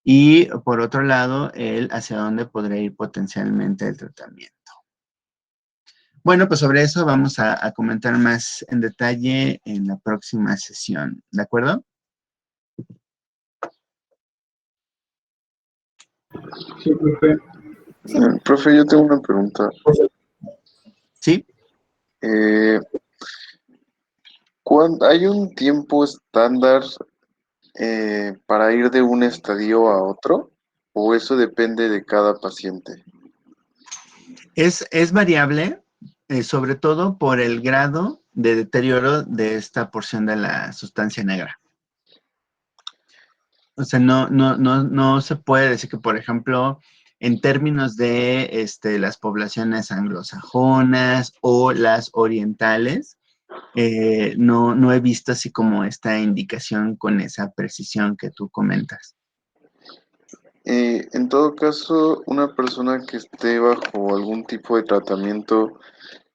y, por otro lado, el hacia dónde podría ir potencialmente el tratamiento. Bueno, pues sobre eso vamos a comentar más en detalle en la próxima sesión, ¿de acuerdo? Sí, profe. Sí. Profe, yo tengo una pregunta. ¿Sí? ¿Hay un tiempo estándar para ir de un estadio a otro? ¿O eso depende de cada paciente? Es variable, sobre todo por el grado de deterioro de esta porción de la sustancia negra. O sea, no se puede decir que, por ejemplo, en términos de las poblaciones anglosajonas o las orientales, no he visto así como esta indicación con esa precisión que tú comentas. En todo caso, una persona que esté bajo algún tipo de tratamiento,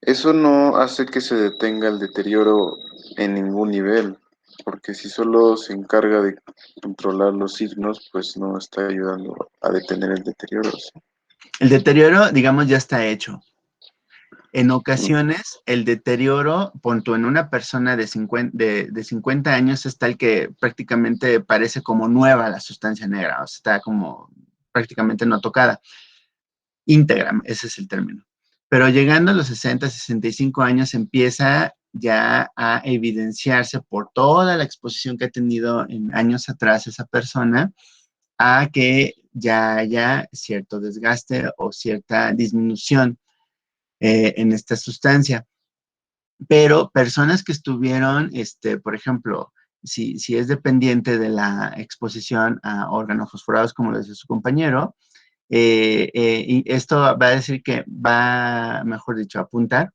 eso no hace que se detenga el deterioro en ningún nivel, porque si solo se encarga de controlar los signos, pues no está ayudando a detener el deterioro, ¿sí? El deterioro, digamos, ya está hecho. En ocasiones, el deterioro, punto en una persona de 50 años, es tal que prácticamente parece como nueva la sustancia negra, o sea, está como prácticamente no tocada. Íntegra, ese es el término. Pero llegando a los 60, 65 años, empieza ya a evidenciarse por toda la exposición que ha tenido en años atrás esa persona, a que ya haya cierto desgaste o cierta disminución en esta sustancia. Pero personas que estuvieron, por ejemplo, si es dependiente de la exposición a órganos fosforados, como lo decía su compañero, y esto va a decir que va, mejor dicho, a apuntar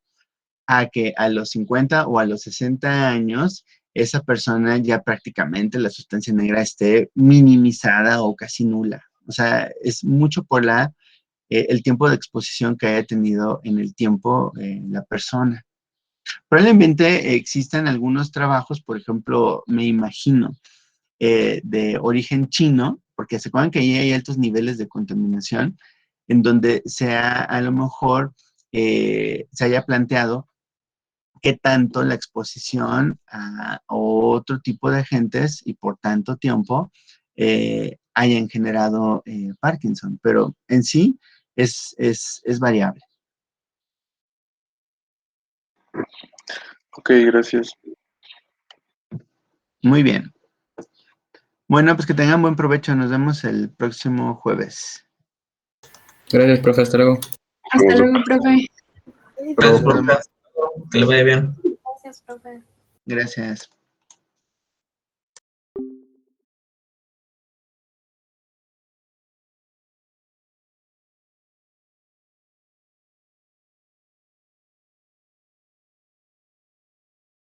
a que a los 50 o a los 60 años, esa persona ya prácticamente la sustancia negra esté minimizada o casi nula. O sea, es mucho por el tiempo de exposición que haya tenido en el tiempo la persona. Probablemente existan algunos trabajos, por ejemplo, me imagino, de origen chino, porque se acuerdan que ahí hay altos niveles de contaminación, en donde a lo mejor se haya planteado qué tanto la exposición a otro tipo de agentes y por tanto tiempo hayan generado Parkinson, pero en sí es variable. Ok, gracias. Muy bien. Bueno, pues que tengan buen provecho. Nos vemos el próximo jueves. Gracias, profe. Hasta luego. Hasta luego, profe. Gracias, profe. Que le vaya bien. Gracias, profe. Gracias.